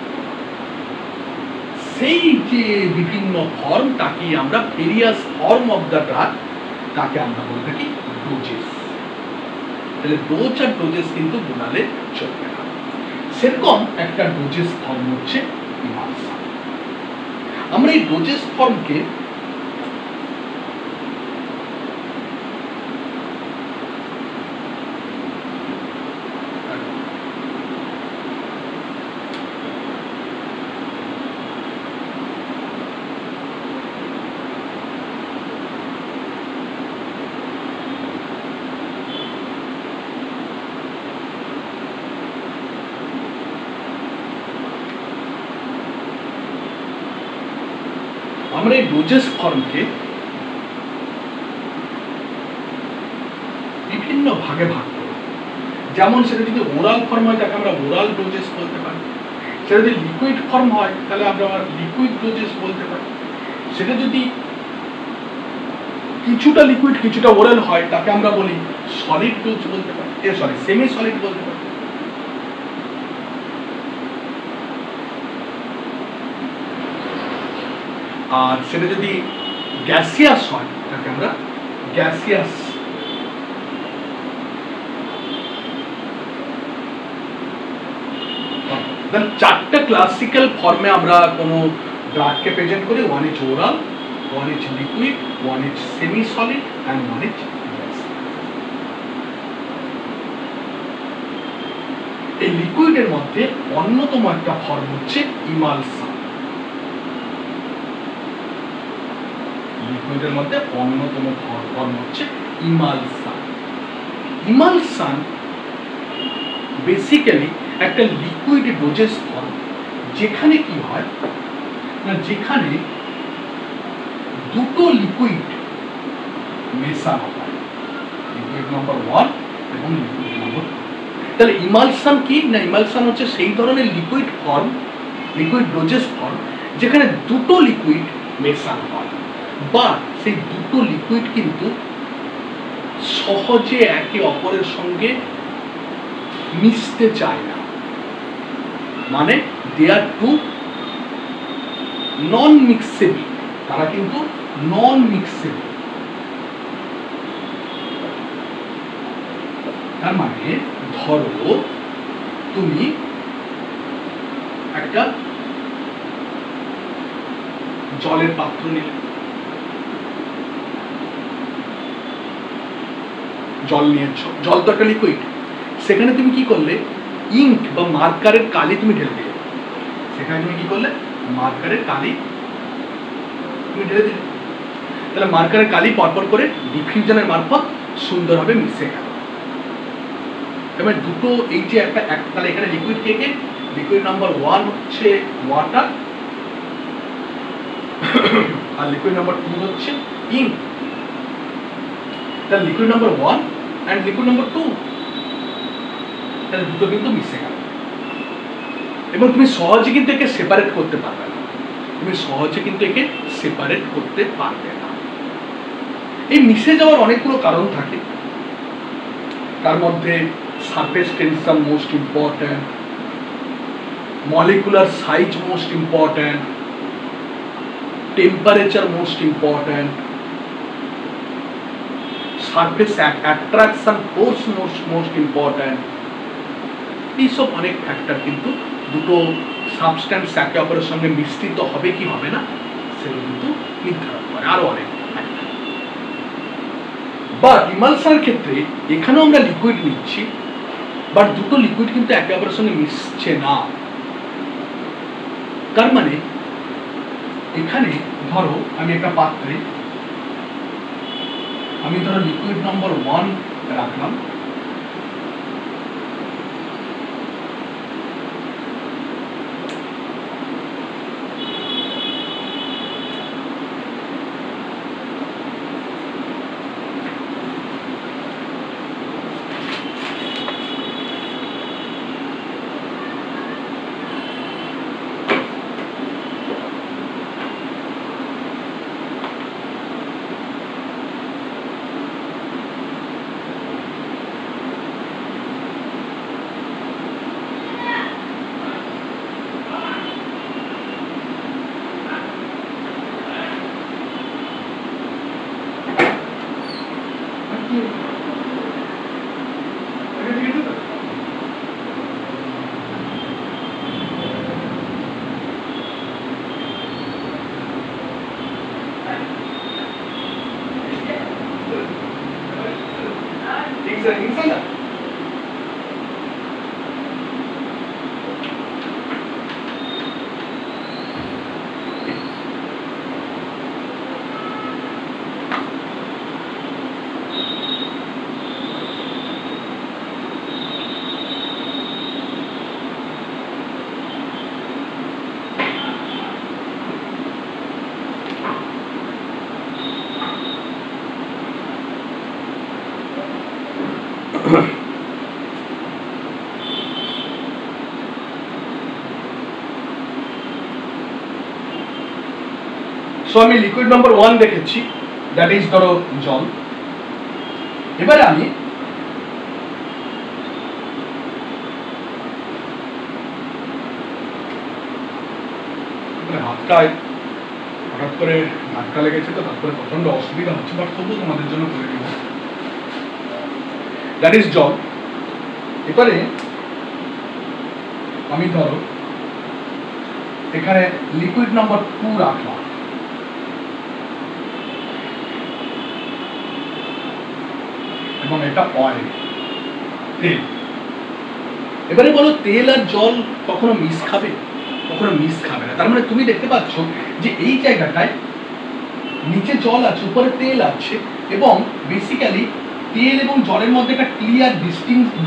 সেই যে বিভিন্ন ফর্ম, তাকে আমরা various form of the drug, তাকে আমরা বলে থাকি ডোজেস। তাহলে ডোজ আর ডোজেস কিন্তু বোঝালে চলবে না। সেরকম একটা ডোজেস ফর্ম হচ্ছে ইমালসান। আমরা এই ডোজেস ফর্মকে আমরা এই ডোজেস ফর্মকে বিভিন্ন ভাগে ভাগ করি। যেমন সেটা যদি ওরাল ফর্ম হয় তাকে আমরা ওরাল ডোজেস বলতে পারি, সেটা যদি লিকুইড ফর্ম হয় তাহলে আমরা লিকুইড ডোজেস বলতে পারি, সেটা যদি কিছুটা লিকুইড কিছুটা ওরাল হয় তাকে আমরা বলি সলিড ডোজ বলতে পারি, সেমি সলিড বলতে পারি। আর সেটা যদি গ্যাসিয়াস হয় তাকে আমরা গ্যাসিয়াস দেন চারটা ক্লাসিক্যাল ফর্মে আমরা কোনো ড্রাগকে প্রেজেন্ট করি। One is oral, one is liquid, one is semi solid and one is gas. এই লিকুইডের মধ্যে অন্যতম একটা ফর্ম হচ্ছে ইমালসান। লিকুইডের মধ্যে অন্যতম ফর্ম হচ্ছে ইমালসান। ইমালসান বেসিক্যালি একটা লিকুইড ডোজেস ফর্ম, যেখানে কি হয় না, যেখানে দুটো লিকুইড মেশানো হয়, লিকুইড নাম্বার 1 এবং লিকুইড নাম্বার 2। তাহলে ইমালসান কি না, ইমালসান হচ্ছে সেই ধরনের liquid form, liquid doses form, যেখানে দুটো লিকুইড মেশানো হয়, বা সেই দুটো লিকুইড কিন্তু সহজে একে অপরের সঙ্গে মিশতে চায় না। মানে দে আর টু নন মিক্সেবল, তারা কিন্তু নন মিক্সেবল। তার মানে ধরো তুমি একটা জলের পাত্র নিলে, জল নিয়েছ, জল তো একটা লিকুইড, সেখানে তুমি কি করলে, ইঙ্ক বা মার্কারের কালি তুমি ঢেলে দিলে। সেখানে তুমি কি করলে, মার্কারের কালি তুমি ঢেলে দিলে। তাহলে মার্কারের কালি পরপর করে ডিফিউশনের মারফত সুন্দরভাবে মিশে গেল। এবার দুটো এই যে একটা তাহলে এখানে লিকুইড কে, লিকুইড নাম্বার 1 হচ্ছে ওয়াটার, আর লিকুইড নাম্বার 2 হচ্ছে ইঙ্ক। তাহলে liquid number 1 and liquid number 2, তাহলে দুটো কিন্তু মিশে গেল। এবং তুমি সহজে কিন্তু একে সেপারেট করতে পারবে না, তুমি সহজে কিন্তু একে সেপারেট করতে পারবে না। এই মিশে যাওয়ার অনেকগুলো কারণ থাকে, তার মধ্যে surface tension most important, molecular size most important, temperature most important, surface attraction force most important. এইসব অনেক ফ্যাক্টর কিন্তু দুটো সাবস্ট্যান্স একে অপরের সঙ্গে মিশ্রিত হবে কি হবে না সেগুলো কিন্তু নির্ধারণ করে, আরো অনেক ফ্যাক্টর। বা ইমালসানের ক্ষেত্রে এখানেও আমরা লিকুইড নিচ্ছি, বাট দুটো লিকুইড কিন্তু একে অপরের সঙ্গে মিশছে না। তার মানে এখানে ধরো আমি একটা পাত্রে, আমি ধরো লিকুইড নাম্বার 1 রাখলাম, সো আমি লিকুইড নাম্বার 1 দেখেছি, দ্যাট ইজ ধরো জল। এবারে আমি হাতটায় হঠাৎ করে ধাক্কা লেগেছে, তো তারপরে প্রচন্ড অসুবিধা হচ্ছে, বাট তবু তোমাদের জন্য করে দিব। দ্যাট ইজ জল। এবারে আমি ধরো এখানে লিকুইড নাম্বার 2 রাখলাম, এবং এটা অয়েল, তেল। এবারে বলো তেল আর জল কখনো মিশ খাবে? কখনো মিশ খাবে না। তার মানে তুমি দেখতে পাচ্ছ যে এই জায়গাটায় নিচে জল আছে, উপরে তেল আছে, এবং বেসিক্যালি তেল এবং জলের মধ্যে একটা ক্লিয়ার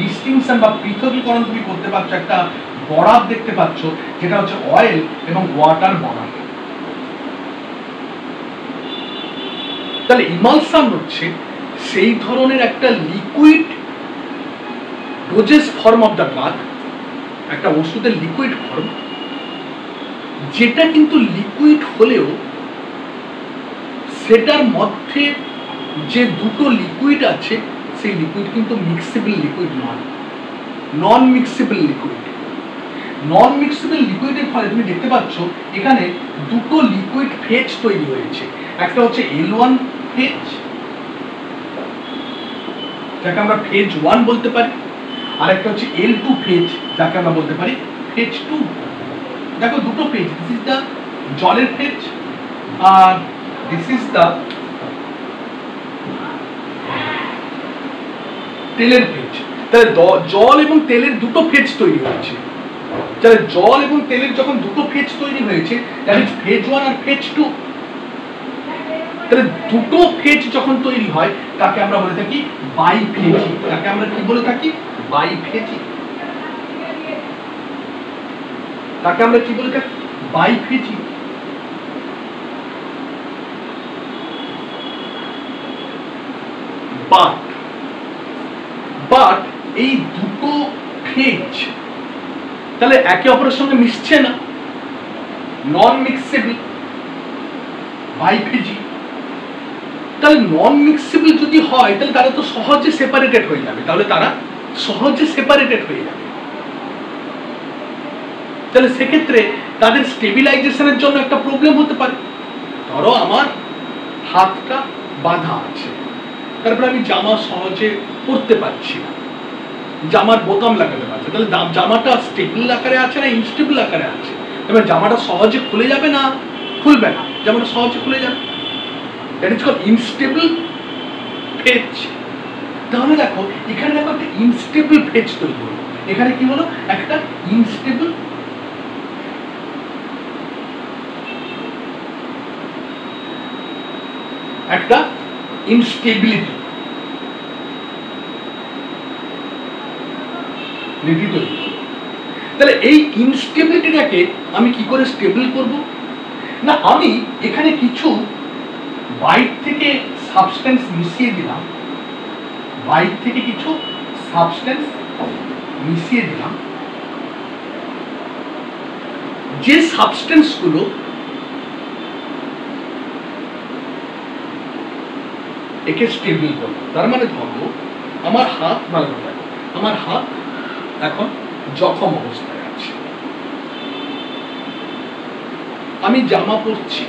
ডিস্টিংশন বা পৃথকীকরণ তুমি করতে পারছো, একটা বরাদ দেখতে পাচ্ছ, যেটা হচ্ছে অয়েল এবং ওয়াটার বরাদ। তাহলে ইমালশন হচ্ছে সেই ধরনের একটা liquid doses form of the drug, একটা ওষুধের লিকুইড ফর্ম, যেটা কিন্তু লিকুইড হলেও সেটার মধ্যে যে দুটো লিকুইড আছে সেই লিকুইড কিন্তু মিক্সেবল লিকুইড নয়, নন মিক্সেবল লিকুইড। নন মিক্সেবল লিকুইডের ফলে তুমি দেখতে পাচ্ছ এখানে দুটো লিকুইড ফেজ তৈরি হয়েছে। একটা হচ্ছে L1 ফেজ, যাকে আমরা ফেজ 1 বলতে পারি, আর একটা হচ্ছে L2 ফেজ, যাকে আমরা বলতে পারি ফেজ 2। দেখো দুটো ফেজ, দিস ইজ দ্য জলের ফেজ আর দিস ইজ দ্য তেলের ফেজ। তাহলে জল এবং তেলের দুটো ফেজ তৈরি হয়েছে। তাহলে জল এবং তেলের যখন দুটো ফেজ তৈরি হয়েছে, দ্যাট ইজ ফেজ 1 আর ফেজ 2। তাহলে দুটো ফেজ যখন তৈরি হয় তাকে আমরা বলে থাকি বাইফেজি। তাকে আমরা কি বলে থাকি? বাইফেজি। তাকে আমরা কি বলে থাকি? বাইফেজি। বাট এই দুটো ফেজ তাহলে একে অপরের সঙ্গে মিশছে না, নন মিক্সেবল, বাইফেজি। তাহলে নন মিক্সেবল যদি হয় তাহলে তারা তো সহজে সেপারেটেড হয়ে যাবে, তাহলে তারা সহজে সেপারেটেড হয়ে যাবে। তাহলে সেক্ষেত্রে তাদের স্টেবিলাইজেশনের জন্য একটা প্রবলেম হতে পারে। ধরো আমার হাতটা বাঁধা আছে, তারপরে আমি জামা সহজে পরতে পারছি না, জামার বোতাম লাগাতে পারছি, তাহলে জামাটা স্টেবল আকারে আছে না ইনস্টেবল আকারে আছে? এবার জামাটা সহজে খুলে যাবে না খুলবে না? জামাটা সহজে খুলে যাবে, that is called unstable phase. তাহলে দেখো এখানে দেখো একটা ইনস্টেবল ফেজ তৈরি হলো। এখানে কি হলো? একটা ইনস্টেবল একটা ইনস্টেবিলিটি তৈরি হলো। তাহলে এই ইনস্টেবিলিটিটাকে আমি কি করে স্টেবল করব? না, আমি এখানে কিছু বাইর থেকে সাবস্টেন্স মিশিয়ে দিলাম, বাইর থেকে কিছু সাবস্টেন্স মিশিয়ে দিলাম, যে সাবস্টেন্সগুলো একে স্টেবল করবে। তার মানে ধরো আমার হাত, ভালো করে দেখো, আমার হাত এখন জখম অবস্থায় আছে, আমি জামা পরছি।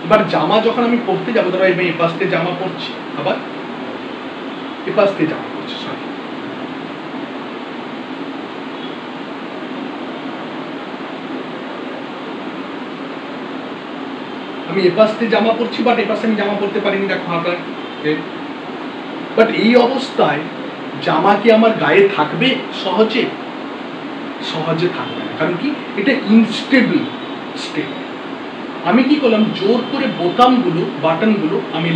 এবার জামা যখন আমি পরতে যাবো, ধরো আমি এপাশ থেকে জামা পরছি, আবার এপাশ থেকে জামা পরছি, সরি, আমি এপাশ থেকে জামা পরছি, বাট এপাশে আমি জামা পরতে পারিনি, দেখো হাঁটা। বাট এই অবস্থায় জামা কি আমার গায়ে থাকবে সহজে? সহজে থাকবে না, কারণ কি? এটা ইনস্টেবল স্টেট। আমি কি করলাম? জোর করে বোতামগুলো, বাটনগুলো আমি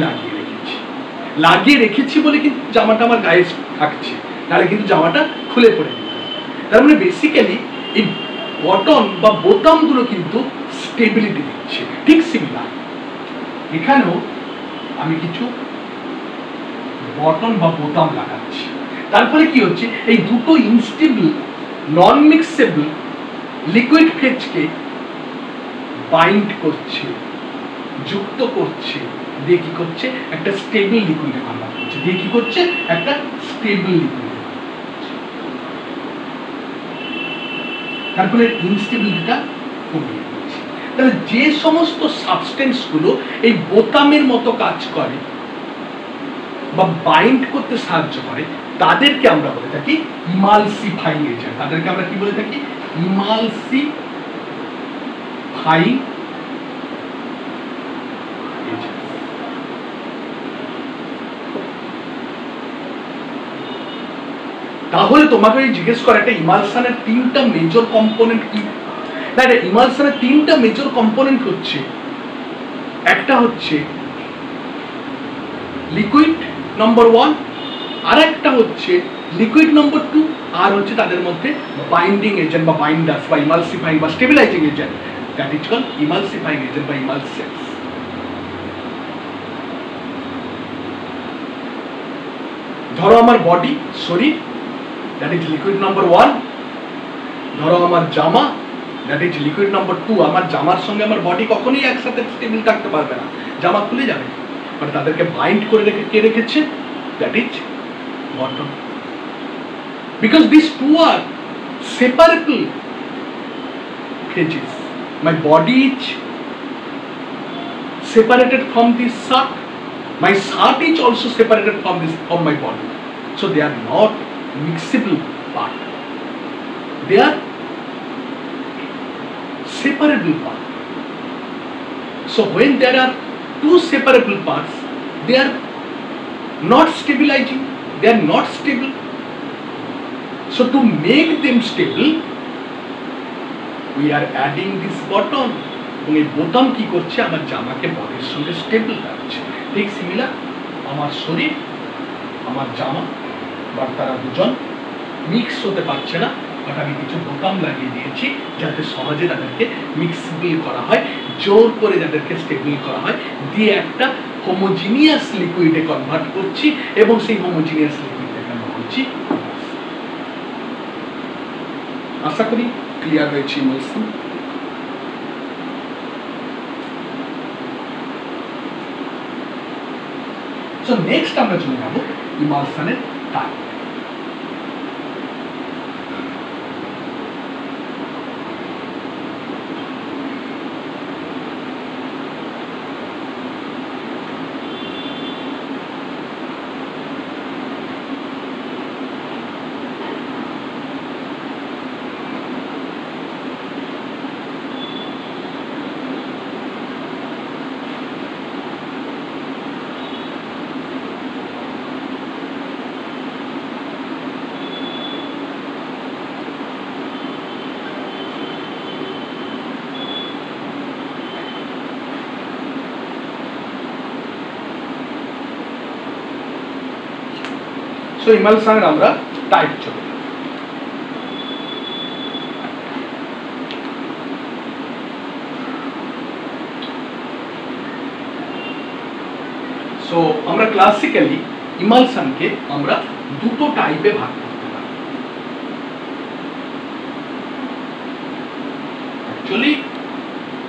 লাগিয়ে রেখেছি বলে কিন্তু জামাটা আমার গায়ে থাকছে, নাহলে কিন্তু জামাটা খুলে পড়ে যেত। তার মানে বেসিক্যালি এই বটন বা বোতামগুলো কিন্তু স্টেবিলিটি দিচ্ছে। ঠিক সিমিলার এখানেও আমি কিছু বটন বা বোতাম লাগাচ্ছি, তারপরে কি হচ্ছে? এই দুটো ইনস্টেবল নন মিক্সেবল লিকুইড ফেজকে বাইন্ড করছে, যুক্ত করছে, দিয়ে কি করছে? একটা স্টেবল লিকুইডে কনভার্ট করছে, দিয়ে কি করছে? একটা স্টেবল লিকুইডে। তারপরে ইনস্টেবিলিটিটা কমিয়ে দিচ্ছে। তাহলে যে সমস্ত সাবস্টেন্সগুলো এই বোতামের মতো কাজ করে বা বাইন্ড করতে সাহায্য করে, তাদেরকে আমরা বলে থাকি ইমালসিফাইং এজেন্ট। তাদেরকে আমরা কি বলে থাকি? Emulsifying fine agents. তাহলে তোমাকে জিজ্ঞেস করে একটা ইমালশনের তিনটা মেজর কম্পোনেন্ট কি? না, এটা ইমালশনের তিনটা মেজর কম্পোনেন্ট হচ্ছে, একটা হচ্ছে লিকুইড নম্বর 1, আর একটা হচ্ছে লিকুইড নম্বর 2, আর হচ্ছে তাদের মধ্যে বাইন্ডিং এজেন্ট বা বাইন্ডার্স বা ইমালসিফাইং বা stabilising agent, that is called emulsifying agent বা ইমালসেন্স। ধরো আমার বডি, শরীর, দ্যাট ইজ লিকুইড নম্বর 1। ধরো আমার জামা, দ্যাট ইজ লিকুইড নম্বর 2। আমার জামার সঙ্গে আমার বডি কখনোই একসাথে স্টেবল থাকতে পারবে না, জামা খুলে যাবে, বাট তাদেরকে বাইন্ড করে রেখে কে রেখেছে? That is bottom. Because this two are separable phases. My body is separated from this shirt. My shirt is also separated from my body. So they are not mixable part. They are separable part. So when there are two separable parts, they are not stabilizing. They are not stable. So to make them stable, we are adding this button. এবং এই বোতাম কি করছে? আমার জামাকে বডির সঙ্গে stable রাখছে। ঠিক সিমিলার আমার শরীর, আমার জামা, বা তারা দুজন মিক্স হতে পারছে না, বাট আমি কিছু বোতাম লাগিয়ে দিয়েছি যাতে সহজে তাদেরকে মিক্সেবল করা হয়, জোর করে যাদেরকে স্টেবল করা হয়, দিয়ে একটা হোমোজিনিয়াস লিকুইডে কনভার্ট করছি, এবং সেই হোমোজিনিয়াস লিকুইডটাকে আমরা বলছি। আশা করি ক্লিয়ার হয়েছে ইমালশন। সো নেক্সট আমরা চলে যাব ইমালশনের টাইপ। সো ইমালশনের আমরা টাইপ চলে। সো আমরা ক্লাসিক্যালি ইমালশনকে আমরা দুটো টাইপে ভাগ করতে পারি। অ্যাকচুয়ালি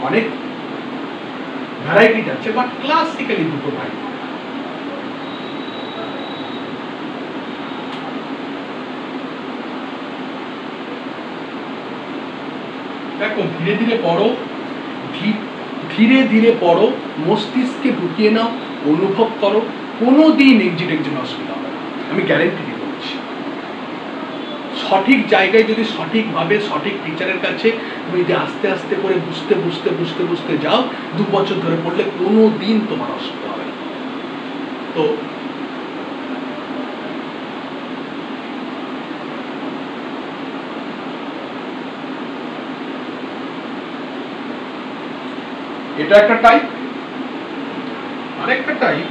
অনেক ভ্যারাইটি আছে, বাট ক্লাসিক্যালি দুটো টাইপ। দেখো, ধীরে ধীরে পড়ো, ধীরে ধীরে পড়ো, মস্তিষ্কে ঢুকিয়ে নাও, অনুভব করো, কোনোদিন এক্সিটের জন্য অসুবিধা হবে না, আমি গ্যারেন্টি দিয়ে বলছি। সঠিক জায়গায় যদি সঠিকভাবে সঠিক টিচারের কাছে তুমি যদি আস্তে আস্তে করে বুঝতে বুঝতে বুঝতে বুঝতে যাও, 2 বছর ধরে পড়লে কোনোদিন তোমার অসুবিধা হবে না। তো এটা একটা টাইপ, আরেকটা টাইপ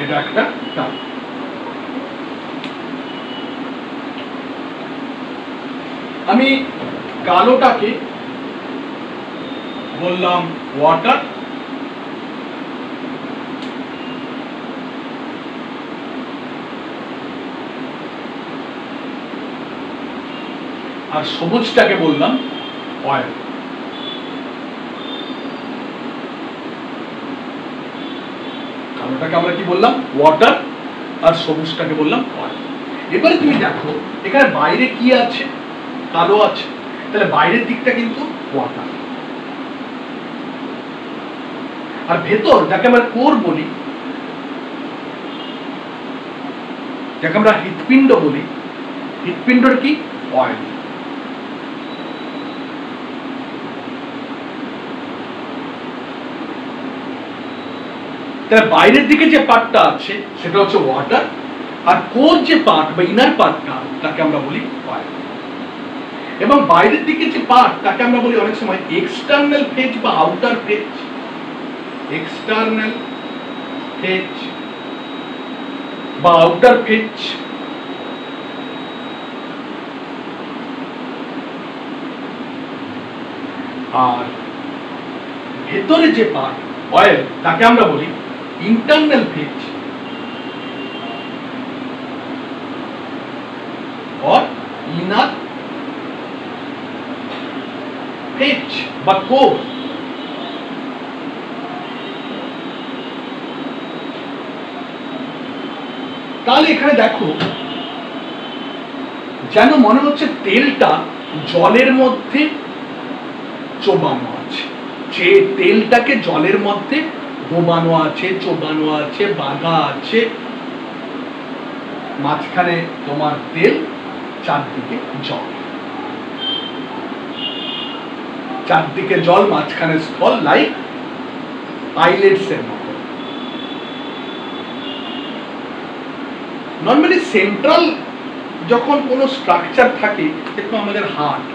এটা একটা টাইপ। আমি কালোটাকে বললাম ওয়াটার, আর সবুজটাকে বললাম অয়েল। কালোটাকে আমরা কি বললাম ওয়াটার, আর সবুজটাকে বললাম অয়েল। এবারে তুমি দেখো এখানে বাইরে কি আছে, কালো আছে, তাহলে বাইরের দিকটা কিন্তু ওয়াটার, আর ভেতর যাকে আমরা কোর বলি, যাকে আমরা হৃৎপিণ্ড বলি, হৃৎপিণ্ডর কি অয়েল। তাহলে বাইরের দিকে যে পার্টটা আছে সেটা হচ্ছে ওয়াটার, আর কোর যে পার্ট বা ইনার পার্টটা তাকে আমরা বলি অয়েল। এবং বাইরের দিকে যে পার্ট তাকে আমরা বলি অনেক সময় এক্সটার্নাল ফেজ বা আউটার ফেজ। এক্সটার্নাল ফেজ বা আউটার ফেজ। আর ভেতরে যে পার্ট অয়েল তাকে আমরা বলি ইন্টারনাল ফেজ और इनर फेज বা কোর। তাহলে এখানে দেখো যেন মনে হচ্ছে তেলটা জলের মধ্যে চোবানো আছে, যে তেলটাকে জলের মধ্যে ডোবানো আছে, চোবানো আছে, বাঁধা আছে, মাঝখানে তোমার তেল, চারদিকে জল, চারদিকে জল, মাঝখানে স্থল, লাইক আইলেটস এর মতো। নর্মালি সেন্ট্রাল যখন কোনো স্ট্রাকচার থাকে, দেখো আমাদের হার্ট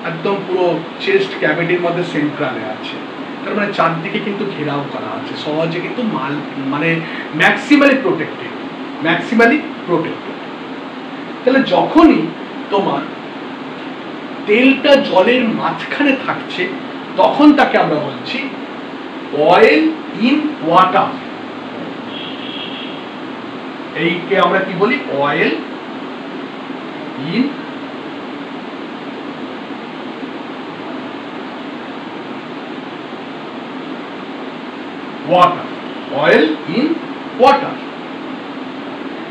একদম পুরো চেস্ট ক্যাভিটির মধ্যে সেন্ট্রালে আছে, তার মানে চারদিকে কিন্তু ঘেরাও করা আছে, সহজে কিন্তু মানে ম্যাক্সিমালি প্রোটেক্টেড, ম্যাক্সিমালি প্রোটেক্টেড। তাহলে যখনই তোমার তেলটা জলের মাঝখানে থাকছে তখন তাকে আমরা বলছি অয়েল ইন ওয়াটার। এইকে আমরা কি বলি oil in water, oil in water.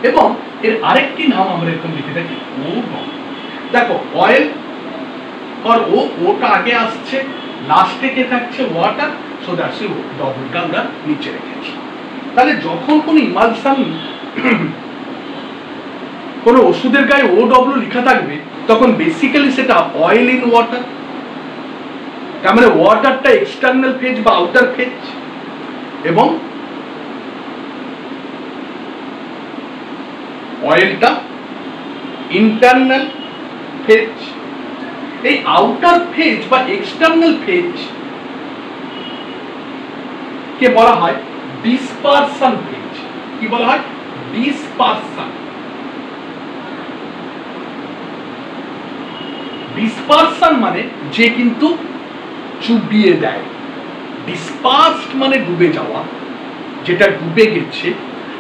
এবং এর আরেকটি নাম আমরা এরকম লিখে থাকি ও ডবল। দেখো অয়েল আর ওটা আগে আসছে, লাস্টে কে থাকছে ওয়াটার, সো দ্যাটস ও ডবলটা আমরা নিচে রেখেছি। তাহলে যখন কোনো ইমালশন, কোনো ওষুধের গায়ে ও ডব্লিউ লেখা থাকবে তখন বেসিক্যালি সেটা অয়েল ইন ওয়াটার। তার মানে ওয়াটারটা এক্সটার্নাল ফেজ বা আউটার ফেজ এবং অয়েলটা ইন্টারনাল ফেজ। এই আউটার ফেজ বা এক্সটার্নাল ফেজ কে বলা হয় ডিসপারশন ফেজ। কি বলা হয় ডিসপারশন। ডিসপারশন মানে যে কিন্তু চুবিয়ে দেয়, ডিসপার্সড মানে ডুবে যাওয়া, যেটা ডুবে গেছে,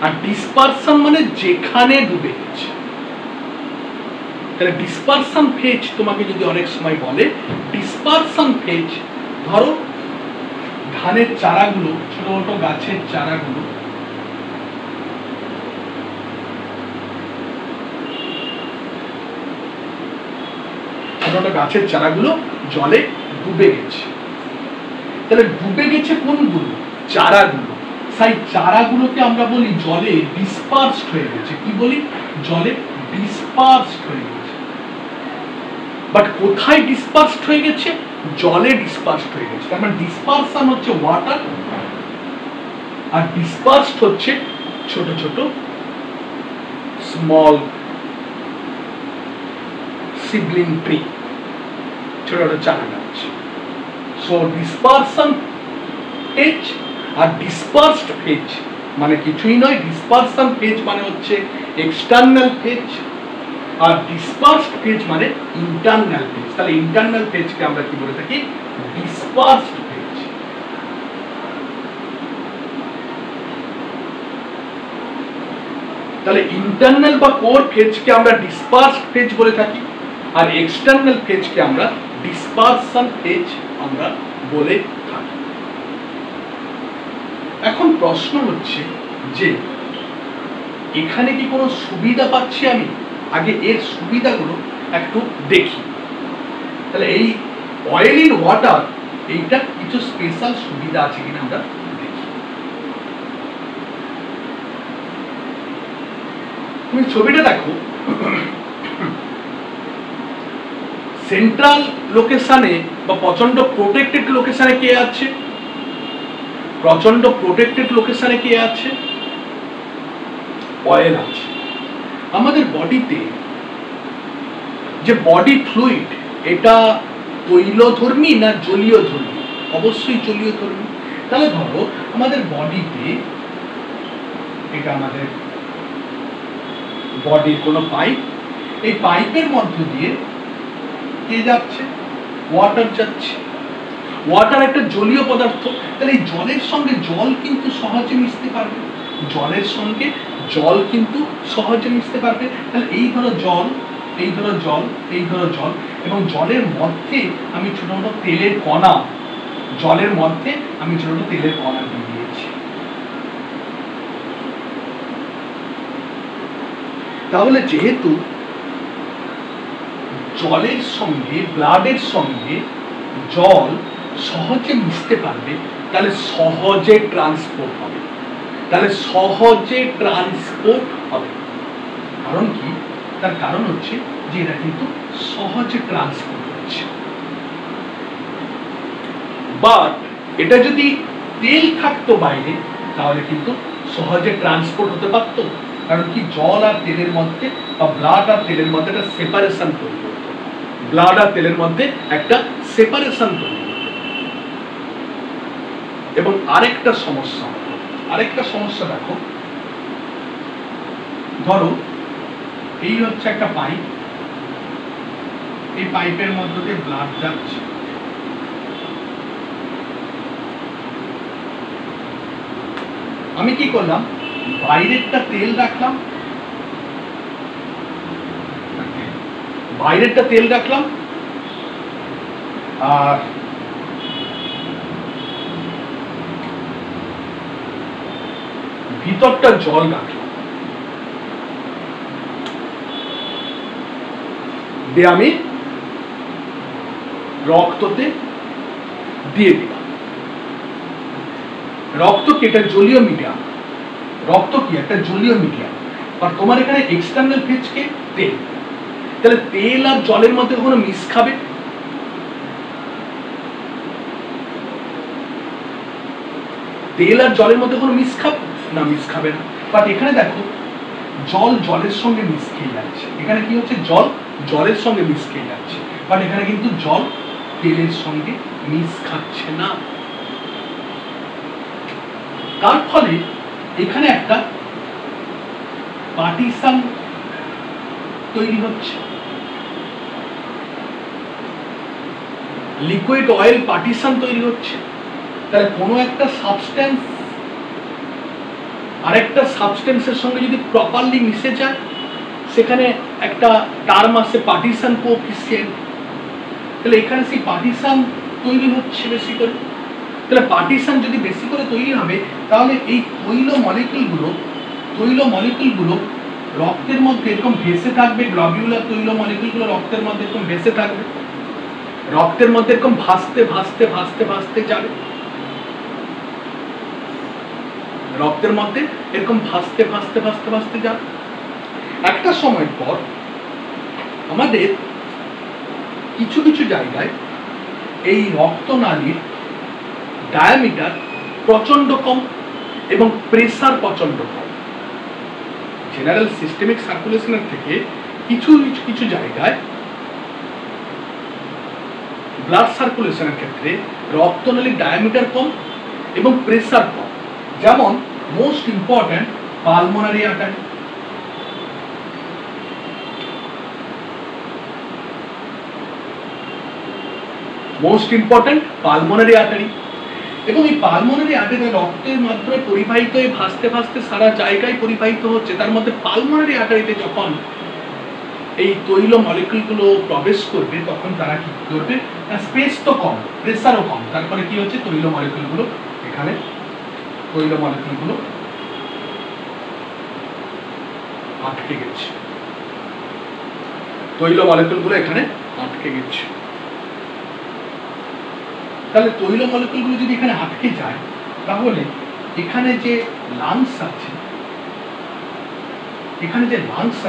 আর ডিসপারশন মানে যেখানে ডুবে গেছে। তাহলে ডিসপারশন ফেজ তোমাকে যদি অনেক সময় বলে, ডিসপারশন ফেজ ধরো ধানের চারাগুলো, ছোট ছোট গাছের চারাগুলো গাছের চারাগুলো জলে ডুবে গেছে। তাহলে ডুবে গেছে কোনগুলো? চারাগুলো। সেই চারাগুলোকে আমরা বলি জলে ডিসপার্সড হয়ে গেছে। কি বলি? জলে ডিসপার্সড হয়ে গেছে। বাট কোথায় ডিসপার্সড হয়ে গেছে? জলে ডিসপার্সড হয়ে গেছে। তার মানে ডিসপারশন হচ্ছে ওয়াটার আর ডিসপার্সড হচ্ছে ছোট ছোট স্মল সিবলিং ট্রি, ছোট ছোট চারা গাছ। সো ডিসপারশন ফেজ আর ডিসপার্সড ফেজ মানে কিছুই নয়। ডিসপারশন ফেজ মানে হচ্ছে এক্সটার্নাল ফেজ আর ডিসপার্সড ফেজ মানে ইন্টারনাল ফেজ। তাহলে ইন্টারনাল ফেজকে আমরা কি বলে থাকি? Dispersed phase. তাহলে ইন্টারনাল বা কোর ফেজকে আমরা ডিসপার্সড ফেজ বলে থাকি আর এক্সটার্নাল ফেজকে আমরা ডিসপারশন ফেজ আমরা বলে থাকি। এখন প্রশ্ন হচ্ছে যে এখানে কি কোনো সুবিধা পাচ্ছি আমি? আগে এর সুবিধাগুলো একটু দেখি। তাহলে এই অয়েল ইন ওয়াটার এইটা কিছু স্পেশাল সুবিধা আছে কিনা আমরা দেখি। তুমি ছবিটা দেখো, সেন্ট্রাল লোকেশনে বা প্রচন্ড প্রোটেক্টেড লোকেশনে কে আছে? প্রচন্ড প্রোটেক্টেড লোকেশনে কে আছে? অয়েল আছে। আমাদের বডিতে যে বডি ফ্লুইড, এটা তৈলধর্মী না জলীয় ধর্মী? অবশ্যই জলীয় ধর্মী। তাহলে ধরো আমাদের বডিতে, এটা আমাদের বডির কোনো পাইপ, এই পাইপের মধ্য দিয়ে কে যাচ্ছে? ওয়াটার যাচ্ছে। ওয়াটার একটা জলীয় পদার্থ, তাহলে এই জলের সঙ্গে জল কিন্তু সহজে মিশতে পারবে, জলের সঙ্গে জল কিন্তু সহজে মিশতে পারবে। তাহলে এই ধরো জল, এই ধরো জল, এই ধরো জল, এবং জলের মধ্যে আমি ছোট ছোট তেলের কণা, জলের মধ্যে আমি ছোট ছোট তেলের কণা দিয়ে দিয়েছি। তাহলে যেহেতু জলের সঙ্গে, ব্লাডের সঙ্গে জল সহজে মিশতে পারবে, তাহলে সহজে ট্রান্সপোর্ট হবে। তাহলে সহজে ট্রান্সপোর্ট হবে, কারণ কি? তার কারণ হচ্ছে যে এরা কিন্তু সহজে ট্রান্সপোর্ট হচ্ছে। বাট এটা যদি তেল থাকতো বাইরে, তাহলে কিন্তু সহজে ট্রান্সপোর্ট হতে পারতো, কারণ কি? জল আর তেলের মধ্যে বা ব্লাড আর তেলের মধ্যে একটা সেপারেশন তৈরি হতো, ব্লাড আর তেলের মধ্যে একটা সেপারেশন তৈরি হতো। এবং আরেকটা সমস্যা, আরেকটা সমস্যা দেখো, ধরো এই হচ্ছে একটা পাইপ, এই পাইপের মধ্য দিয়ে ব্লাড যাচ্ছে, আমি কি করলাম? বাইরেরটা তেল রাখলাম, বাইরেরটা তেল রাখলাম, আর ভিতরটা জল রাখলাম, দিয়ে আমি রক্ততে দিয়ে দিলাম। রক্ত কি? এটা জলীয় মিডিয়াম। রক্ত কি? একটা জলীয় মিডিয়াম। আর তোমার এখানে এক্সটার্নাল ফেজ কে? তেল। তাহলে তেল আর জলের মধ্যে কখনো মিশ খাবে? তেল আর জলের মধ্যে কোনো মিশ খাবে না? মিশ খাবে না। বাট এখানে দেখো, জল জলের সঙ্গে মিশ খেয়ে যাচ্ছে। এখানে কি হচ্ছে? জল জলের সঙ্গে মিশ খেয়ে যাচ্ছে, বাট এখানে কিন্তু জল তেলের সঙ্গে মিশ খাচ্ছে না। তার ফলে এখানে একটা পার্টিশন তৈরি হচ্ছে, লিকুইড অয়েল পার্টিশন তৈরি হচ্ছে। তাহলে কোনো একটা সাবস্টেন্স আরেকটা সাবস্টেন্সের সঙ্গে যদি প্রপারলি মিশে যায়, সেখানে একটা টার্ম আছে পার্টিশন কোএফিসিয়েন্ট। তাহলে এখানে সেই পার্টিশন তৈরি হচ্ছে বেশি করে। তাহলে পার্টিশন যদি বেশি করে তৈরি হবে, তাহলে এই তৈল মলিকুলগুলো রক্তের মধ্যে এরকম ভেসে থাকবে। গ্লোবিউলার তৈল মলিকুলগুলো রক্তের মধ্যে এরকম ভেসে থাকবে, রক্তের মধ্যে এরকম ভাসতে ভাসতে ভাসতে ভাসতে যাবে, রক্তের মধ্যে এরকম ভাসতে ভাসতে ভাসতে ভাসতে যাবে। একটা সময় পর আমাদের কিছু কিছু জায়গায় এই রক্তনালীর ডায়ামিটার প্রচন্ড কম এবং প্রেসার প্রচন্ড কম। জেনারেল সিস্টেমিক সার্কুলেশনের থেকে কিছু কিছু জায়গায় ব্লাড সার্কুলেশনের ক্ষেত্রে রক্তনালীর ডায়ামিটার কম এবং প্রেসার কম। যেমন most important pulmonary artery. Most important pulmonary artery. এবং এই পালমোনারি আর্টারি রক্তের মাধ্যমে পরিবাহিত হয়ে ভাসতে ভাসতে সারা জায়গায় পরিবাহিত হচ্ছে। তার মধ্যে পালমোনারি আর্টারিতে যখন এই তৈল মলিকুলগুলো প্রবেশ করবে তখন তারা কি করবে, স্পেস তো কম, প্রেসারও কম, তারপরে কি হচ্ছে তৈল মলিকুলগুলো এখানে আটকে গেছে, তৈল মলিকুলগুলো এখানে আটকে গেছে। তাহলে তৈল মলিকুলগুলো যদি এখানে আটকে যায় তাহলে এখানে যে লাংস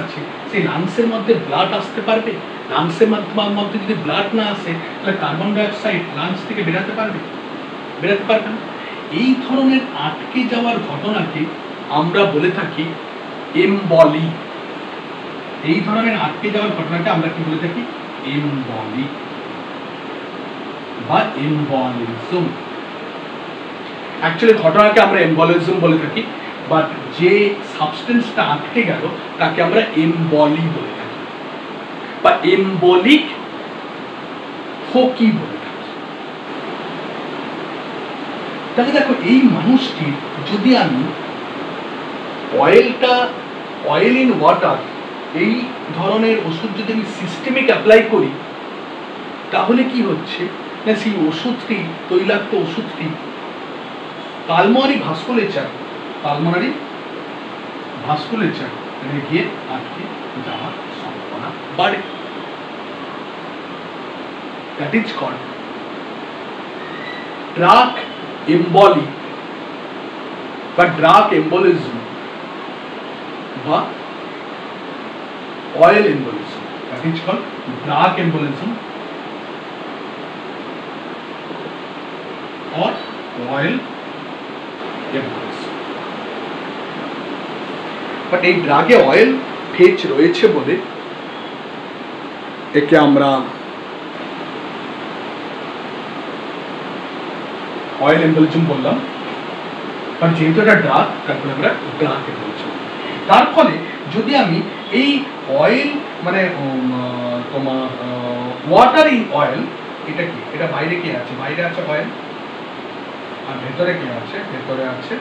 আছে সেই লাংসের মধ্যে ব্লাড আসতে পারবে? লাংসের মধ্যে যদি ব্লাড না আসে তাহলে কার্বন ডাই অক্সাইড লাংস থেকে বেরাতে পারবে না। এই ধরনের আটকে যাওয়ার ঘটনাকে আমরা বলে থাকি এমবলি। এই ধরনের আটকে যাওয়ার ঘটনাকে আমরা কি বলে থাকি? এমবলি বা এমবলিজম। অ্যাকচুয়ালি ঘটনাকে আমরা এমবলিজম বলে থাকি, বাট যে সাবস্টেন্সটা আটকে গেল তাকে আমরা এমবলি বলে থাকি বা এমবলিক ফোকি বলে থাকি। তাহলে দেখো, এই মানুষটি যদি আমি অয়েল ইন ওয়াটার এই ধরনের ওষুধ যদি আমি সিস্টেমিক অ্যাপ্লাই করি তাহলে কি হচ্ছে না, সেই ওষুধটি, তৈলাক্ত ওষুধটি পালমোনারি ভাস্কুলেচার গিয়ে আটকে যাওয়ার সম্ভাবনা বাড়ে। দ্যাট ইজ কল্ড ড্রাগ এম্বলি বা ড্রাগ এম্বলিজম বা oil embolism. That is called drug embolism or oil embolism. But এই ড্রাগে অয়েল ফেজ রয়েছে বলে একে আমরা অয়েল এম্বোলিজম বললাম, কারণ যেহেতু এটা ড্রাগ তারপরে আমরা ড্রাগ এম্বোলিজম। তার ফলে যদি আমি এই অয়েল মানে তোমার ওয়াটার ইন অয়েল, এটা কি, এটা বাইরে কি আছে? বাইরে আছে অয়েল, আর ভেতরে কি আছে? ভেতরে আছে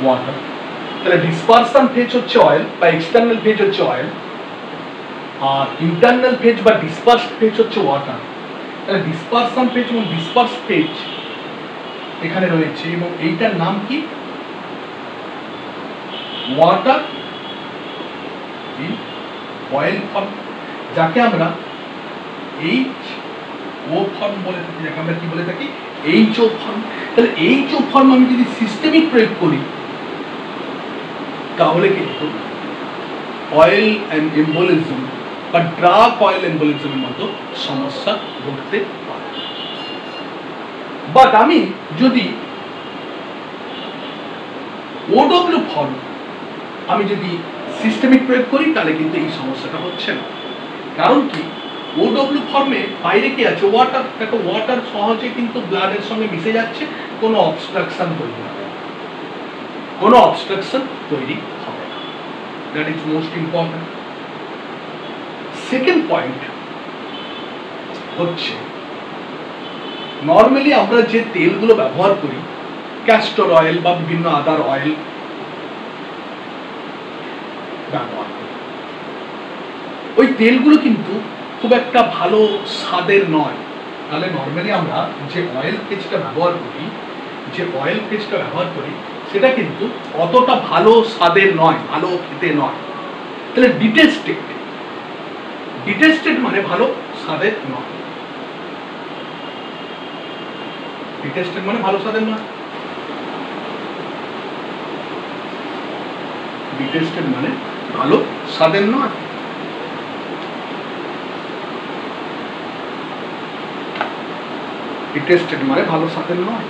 ওয়াটার। তাহলে ডিসপারশন ফেজ হচ্ছে অয়েল বা এক্সটার্নাল ফেজ হচ্ছে অয়েল, আর ইন্টারনাল ফেজ বা ডিসপার্সড ফেজ হচ্ছে ওয়াটার। তাহলে ডিসপারশন ফেজ এবং ডিসপার্স ফেজ এখানে রয়েছে এবং এইটার নাম কি? ওয়াটার ইন অয়েল ফর্ম, যাকে আমরা HO ফর্ম বলে থাকি, যাকে আমরা কি বলে থাকি? HO form. তাহলে HO ফর্ম আমি যদি সিস্টেমিক প্রয়োগ করি তাহলে কিন্তু অয়েল এম্বোলিজম বা ড্রাগ অয়েল এম্বোলিজমের মতো সমস্যা ঘটতে পারে। বাট আমি যদি OW ফর্ম আমি যদি সিস্টেমিক প্রয়োগ করি তাহলে কিন্তু এই সমস্যাটা হচ্ছে না। কারণ কি, OW ফর্মে বাইরে কি আছে? ওয়াটার। দেখো, ওয়াটার সহজে কিন্তু ব্লাডের সঙ্গে মিশে যাচ্ছে, কোনো অবস্ট্রাকশন তৈরি হবে না, that is most important. Second point হচ্ছে, নর্মালি আমরা যে তেলগুলো ব্যবহার করি, ক্যাস্টর অয়েল বা বিভিন্ন আদার অয়েল ব্যবহার করি, ওই তেলগুলো কিন্তু খুব একটা ভালো স্বাদের নয়। তাহলে নর্মালি আমরা যে অয়েল পেস্টটা ব্যবহার করি সেটা কিন্তু অতটা ভালো স্বাদের নয়, ভালো খেতে নয়। তাহলে ডিটেস্টেড মানে ভালো স্বাদের নয়, ডিটেস্টেড মানে ভালো স্বাদের নয়, ডিটেস্টেড মানে ভালো স্বাদের নয়। ডিটেস্টেড মানে ভালো স্বাদের নয়।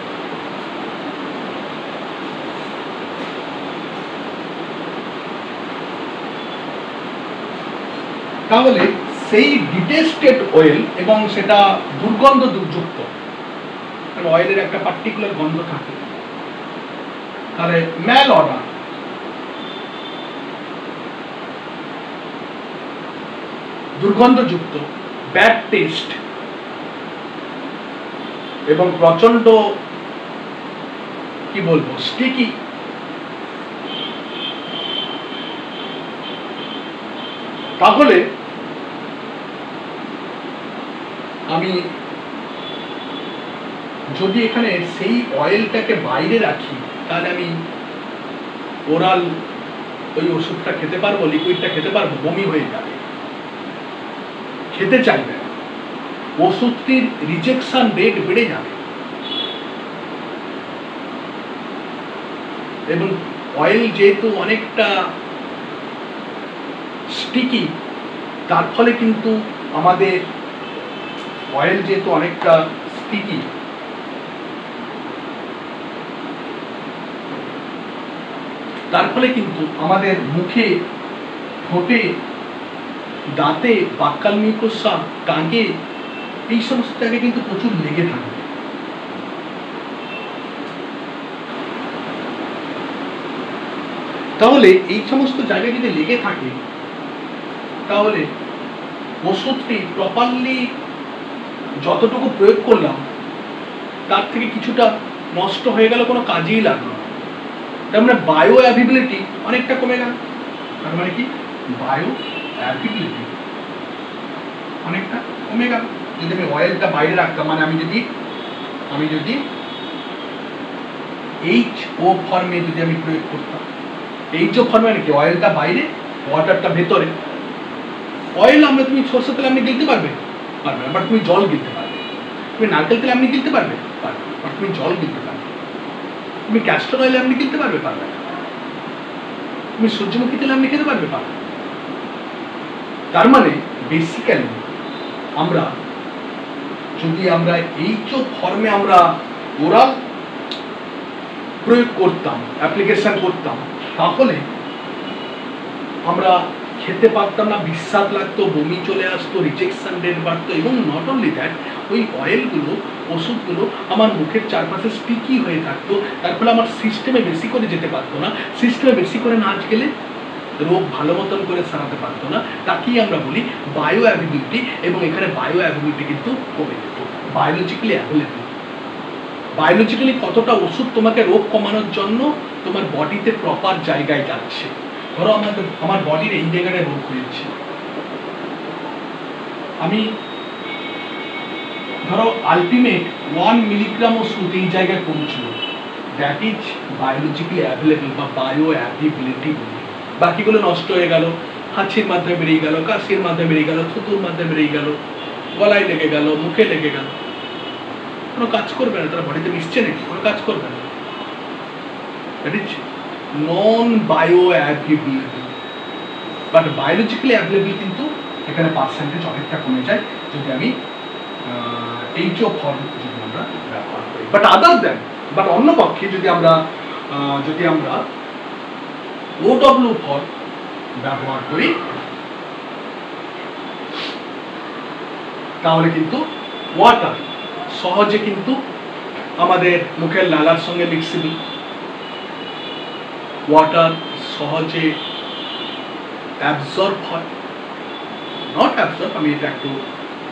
তাহলে সেই ডিটেস্টেড অয়েল এবং সেটা দুর্গন্ধ যুক্ত, অয়েলের একটা পার্টিকুলার গন্ধ থাকে, তাহলে ম্যাল অর্ডার, দুর্গন্ধযুক্ত, ব্যাড টেস্ট এবং প্রচন্ড কি বলবো স্টিকি, তাহলে আমি যদি এখানে সেই অয়েলটাকে বাইরে রাখি তাহলে আমি ওরাল ওই ওষুধটা খেতে পারবো, লিকুইডটা খেতে পারবো? বমি হয়ে যাবে, খেতে চাইবে, ওষুধটির রিজেকশন রেট বেড়ে যাবে। এবং অয়েল যেহেতু অনেকটা স্টিকি, তার ফলে কিন্তু আমাদের অয়েল যেহেতু অনেকটা স্টিকি, তার ফলে কিন্তু আমাদের মুখে, ঠোঁটে, দাঁতে, বাক্যাল মিউকোসা, টাঙ্গে, এই সমস্ত জায়গায় কিন্তু প্রচুর লেগে থাকে। তাহলে এই সমস্ত জায়গায় যদি লেগে থাকে তাহলে ওষুধটি প্রপারলি যতটুকু প্রয়োগ করলাম তার থেকে কিছুটা নষ্ট হয়ে গেল, কোনো কাজেই লাগলো না। তার মানে বায়ো অ্যাভেবিলিটি অনেকটা কমে গেল। তার মানে কি বায়ো অ্যাভেবিলিটি অনেকটা কমে গেল যদি আমি অয়েলটা বাইরে রাখতাম। মানে আমি যদি HO ফর্মে যদি আমি প্রয়োগ করতাম, HO ফর্মে মানে কি অয়েলটা বাইরে, ওয়াটারটা ভেতরে। অয়েল আমরা, তুমি সরষের তেল আপনি গিলতে পারবে? পারবে না। বাট তুমি জল গিলতে পারবে। তুমি নারকেল তেল আপনি গিলতে পারবে? পারবে। বাট তুমি জল গিলতে পারবে। তুমি ক্যাস্টর অয়েল আপনি গিলতে পারবে? পারবে না। তুমি সূর্যমুখী তেল আপনি খেতে পারবে? পারবে। তার মানে বেসিক্যালি আমরা যদি HO ফর্মে আমরা ওরাল প্রয়োগ করতাম, অ্যাপ্লিকেশন করতাম, তাহলে আমরা খেতে পারতাম না, বিস্বাদ লাগতো, বমি চলে আসতো, রিজেকশন রেট বাড়তো। এবং নট অনলি দ্যাট, ওই অয়েলগুলো, ওষুধগুলো আমার মুখের চারপাশে স্টিকি হয়ে থাকতো। তার ফলে আমার সিস্টেমে বেশি করে যেতে পারতো না। সিস্টেমে বেশি করে না গেলে রোগ ভালো মতন করে সারাতে পারতো না। তাকেই আমরা বলি বায়ো অ্যাভেবিলিটি। এবং এখানে বায়ো অ্যাভেবিলিটি কিন্তু কমে যেত। বায়োলজিক্যালি অ্যাভেলেবল, বায়োলজিক্যালি কতটা ওষুধ তোমাকে রোগ কমানোর জন্য তোমার বডিতে প্রপার জায়গায় যাচ্ছে। ধরো আমার বডির এই জায়গায় রোগ হয়েছে, আমি ধরো আলটিমেট 1 মিলিগ্রাম ওষুধ এই জায়গায় পৌঁছলো, দ্যাট ইজ বায়োলজিক্যালি অ্যাভেলেবল বা বায়ো অ্যাভেবিলিটি। বাকিগুলো নষ্ট হয়ে গেল, হাঁচির মাধ্যমে বেরিয়ে গেল, কাশির মাধ্যমে বেরিয়ে গেল, থুতুর মাধ্যমে বেরিয়ে গেল, গলায় লেগে গেল, মুখে লেগে গেল, কোনো কাজ করবে না। তারা বডিতে মিশছে নাকি? কোনো কাজ করবে না। That is non bio availability. But biologically available কিন্তু এখানে পার্সেন্টেজ অনেকটা কমে যায় যদি আমি HO ফর্ম যদি আমরা ব্যবহার করি। বাট আদার দ্যান, বাট অন্য পক্ষে যদি আমরা OW ফর্ম ব্যবহার করি তাহলে কিন্তু ওয়াটার সহজে কিন্তু আমাদের মুখের লালার সঙ্গে মিক্সিবল, ওয়াটার সহজে অ্যাবজর্ব হয়, নট অ্যাবজর্ব, আমি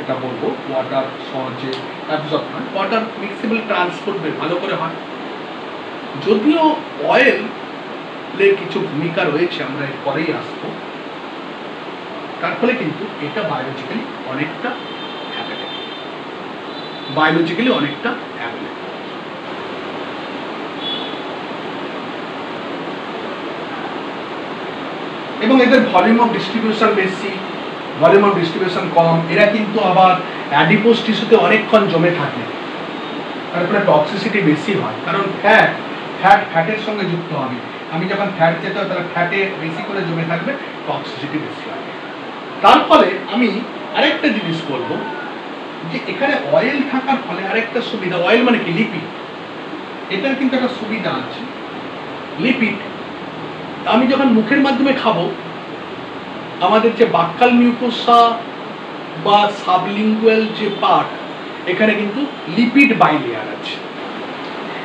এটা বলবো, ওয়াটার সহজে অ্যাবজর্ব হয়, ওয়াটার মিক্সিবল, ট্রান্সপোর্ট ভালো করে হয়। যদিও অয়েলের কিছু ভূমিকা রয়েছে, আমরা এর পরেই আসবো, তার ফলে কিন্তু এটা বায়োলজিক্যালি অনেকটা অ্যাভেলেবল, বায়োলজিক্যালি অনেকটা অ্যাভেলেবল। এবং এদের ভলিউম অফ ডিস্ট্রিবিউশন বেশি, ভলিউম অফ ডিস্ট্রিবিউশন কম। এরা কিন্তু আবার অ্যাডিপোজ টিস্যুতে অনেকক্ষণ জমে থাকে, তারপরে টক্সিসিটি বেশি হয়, কারণ ফ্যাটের সঙ্গে যুক্ত হবে। আমি যখন ফ্যাট যেতে হয় তাহলে ফ্যাটে বেশি করে জমে থাকবে, টক্সিসিটি বেশি হয়। তার ফলে আমি আরেকটা জিনিস বলবো যে এখানে অয়েল থাকার ফলে আরেকটা সুবিধা, অয়েল মানে কি লিপিড, এটার কিন্তু একটা সুবিধা আছে। লিপিড আমি যখন মুখের মাধ্যমে খাবো, আমাদের যে বাক্যাল মিউকোসা বা সাবলিঙ্গুয়াল যে পার্ট, এখানে কিন্তু লিপিড বাইলেয়ার আছে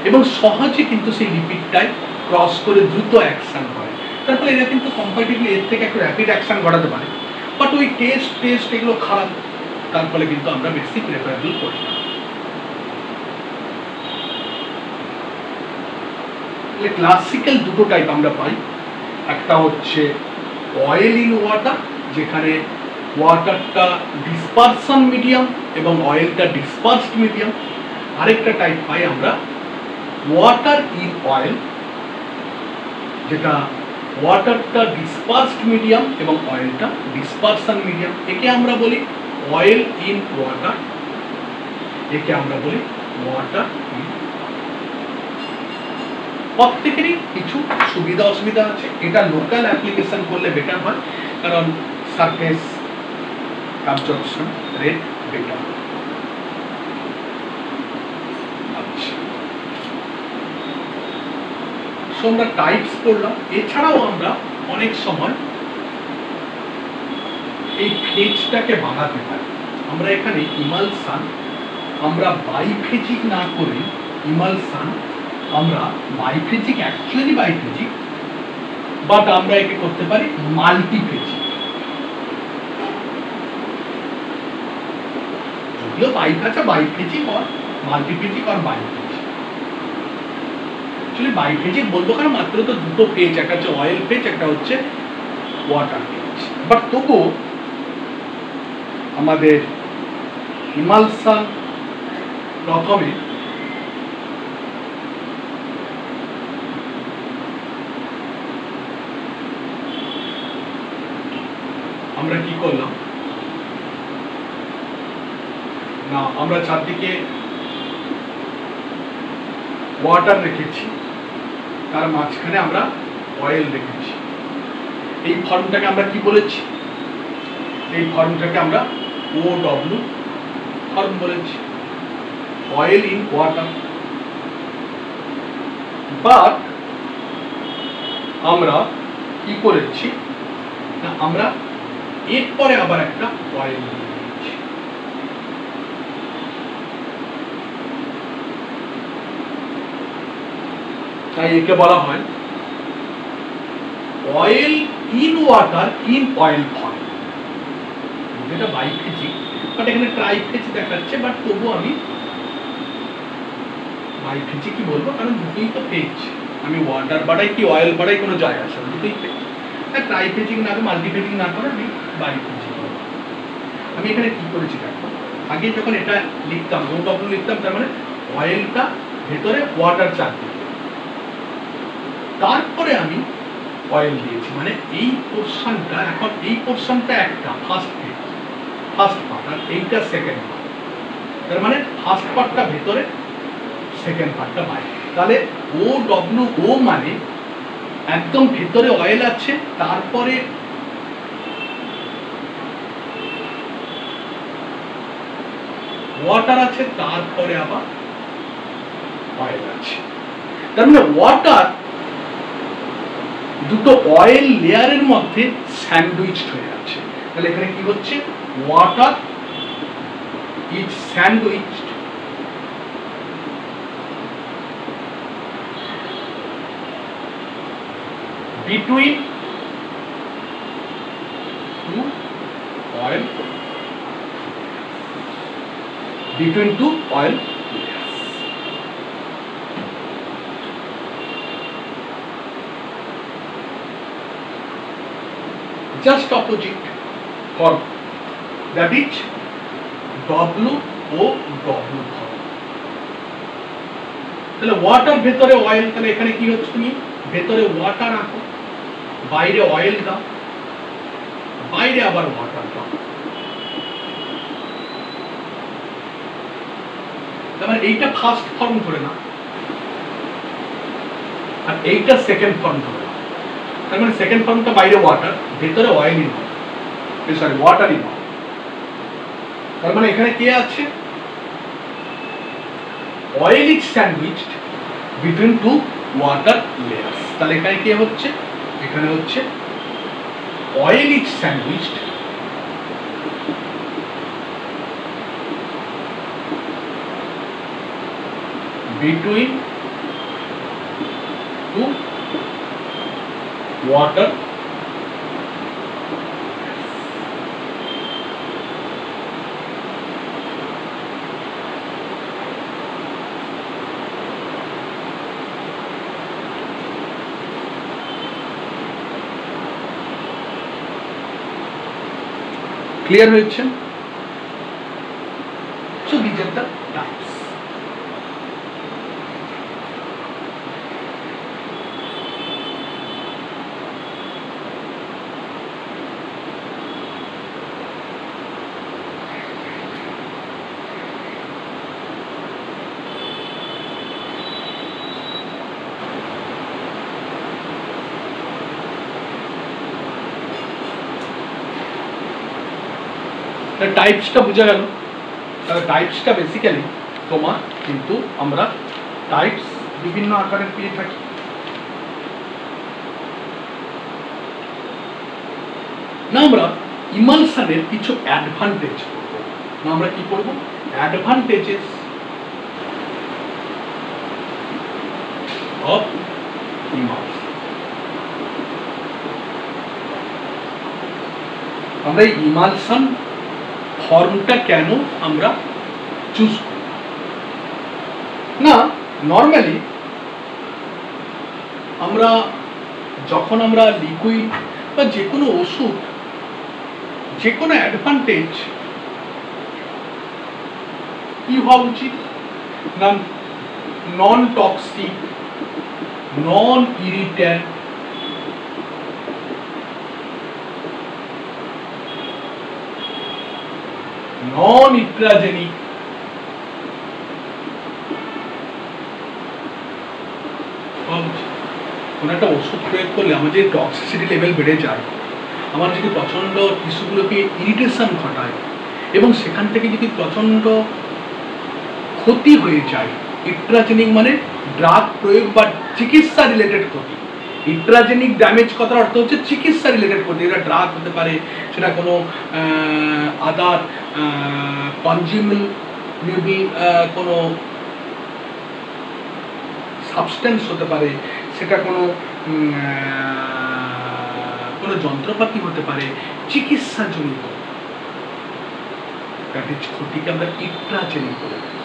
এবং সহজে কিন্তু সেই লিপিডটাই ক্রস করে দ্রুত অ্যাকশন করে। তার ফলে এরা কিন্তু কম্পারেটিভলি এর থেকে একটু র্যাপিড অ্যাকশন ঘটাতে পারে। বাট ওই টেস্ট এগুলো খারাপ, তার ফলে কিন্তু আমরা বেশি প্রেফারেবল করি না। ক্লাসিক্যাল দুটো টাইপ আমরা পাই, একটা হচ্ছে অয়েল ইন ওয়াটার, যেখানে ওয়াটারটা ডিসপারশন মিডিয়াম এবং অয়েলটা ডিসপার্সড মিডিয়াম। আরেকটা টাইপ পাই আমরা ওয়াটার ইন অয়েল, যেটা ওয়াটারটা ডিসপার্সড মিডিয়াম এবং অয়েলটা ডিসপারশন মিডিয়াম। একে আমরা বলি অয়েল ইন ওয়াটার, একে আমরা বলি ওয়াটার ইন। প্রত্যেকেরই কিছু সুবিধা অসুবিধা আছে। এটা লোকাল অ্যাপ্লিকেশন করলে বেটার হয়, কারণ সারফেস অ্যাবজর্পশন রেট বেটার। আচ্ছা, সো আমরা টাইপস পড়লাম। এছাড়াও আমরা অনেক সময় এই ফেজটাকে বাড়াতে পারি। আমরা এখানে ইমালসান আমরা বাইফেজিক না করে ইমালসান আমরা বাইফেজিক, অ্যাকচুয়ালি বাইফেজিক, বাট আমরা একে করতে পারি মাল্টিফেজিক। যদিও বাইফ আছে বাইফেজিক আর মাল্টিফেজিক আর বাইফেজিক। অ্যাকচুয়ালি বাইফেজিক বলবো কারণ মাত্র তো দুটো ফেজ, একটা হচ্ছে অয়েল ফেজ, একটা হচ্ছে ওয়াটার ফেজ। বাট তবুও আমাদের ইমালসান প্রথমে আমরা কি করলাম না, আমরা চারদিকে ওয়াটার রেখেছি, তার মাঝখানে আমরা অয়েল রেখেছি। এই ফর্মটাকে আমরা কি বলেছি? এই ফর্মটাকে আমরা OW ফর্ম বলেছি, অয়েল ইন ওয়াটার। বাট আমরা কি করেছি না, আমরা এরপরে আবার একটা অয়েল দিয়েছি। তাই একে বলা হয় oil in water in oil form. যেটা বাইফেজিক, বাট এখানে ট্রাইফেজ দেখাচ্ছে, বাট তবু আমি বাইফেজিকই বলবো, কারণ দুটোই তো ফেজ। আমি ওয়াটার বাড়াই কি অয়েল বাড়াই কোনো যায় আসে না, দুটোই ফেজ। ট্রাইফেজিক না, মাল্টিফেজিক না করে আমি বাইফেজিক বলবো। আমি এখানে কি করেছি দেখো, আগে যখন এটা লিখতাম OW লিখতাম, তার মানে অয়েলটা ভেতরে, ওয়াটার চারদিকে, তারপরে আমি অয়েল দিয়েছি। মানে এই পোর্শনটা, এখন এই পোর্শনটা একটা ফার্স্ট ফেজ, ফার্স্ট পার্ট, আর এইটা সেকেন্ড পার্ট। তার মানে ফার্স্ট পার্টটা ভেতরে, সেকেন্ড পার্টটা বাইরে। তাহলে OW মানে একদম ভেতরে অয়েল আছে, তারপরে ওয়াটার আছে, তারপরে আবার অয়েল আছে। তার মানে ওয়াটার দুটো অয়েল লেয়ারের মধ্যে স্যান্ডউইচড হয়ে আছে। তাহলে এখানে কি হচ্ছে, water is sandwiched between two oil, between two oil layers. Just opposite form, that is WOW form. তাহলে ওয়াটার ভেতরে অয়েল, তাহলে এখানে কি হচ্ছে, তুমি ভেতরে ওয়াটার আঁকো, বাইরে অয়েল দাও, বাইরে আবার ওয়াটার দাও। তার মানে এইটা ফার্স্ট ফর্ম ধরে না, আর এইটা সেকেন্ড ফর্ম ধরে না। তার মানে সেকেন্ড ফর্মটা বাইরে ওয়াটার, ভেতরে oil in, sorry water in. তার মানে এখানে কে আছে, oil is sandwiched between two water layers. তাহলে এখানে কে হচ্ছে, এখানে হচ্ছে oil is sandwiched between two water clear হয়েছে? সো these are the types. টাইপসটা বোঝা গেল। তাহলে টাইপসটা বেসিক্যালি তোমার কিন্তু আমরা টাইপস বিভিন্ন আকারের পেয়ে থাকি। না আমরা ইমালশনের কিছু অ্যাডভান্টেজ করব। না আমরা কি করব? Advantages of emulsion. আমরা এই ইমালশন ফর্মটা কেন আমরা চুজ করি? না নর্মালি আমরা যখন আমরা লিকুইড বা যে কোনো ওষুধ, যে কোনো অ্যাডভান্টেজ কি হওয়া উচিত না, নন টক্সিক, নন ইরিট্যান্ট, নন ইট্রাজেনিক, কোন একটা ওষুধ প্রয়োগ করলে আমার যে টক্সিসিটি লেভেল বেড়ে যায়, আমার যদি প্রচন্ড টিস্যুগুলোকে ইরিটেশন ঘটায় এবং সেখান থেকে যদি প্রচন্ড ক্ষতি হয়ে যায়, ইট্রাজেনিক মানে ড্রাগ প্রয়োগ বা চিকিৎসা রিলেটেড ক্ষতি। ইট্রাজেনিক ড্যামেজ কথার অর্থ হচ্ছে চিকিৎসা রিলেটেড ক্ষতি। এটা ড্রাগ হতে পারে, সেটা কোনো আদার কনজিউমেবল কোনো সাবস্টেন্স হতে পারে, সেটা কোনো কোনো যন্ত্রপাতি হতে পারে, চিকিৎসাজনিত ক্ষতিকে আমরা ইট্রাজেনিক বলে থাকি।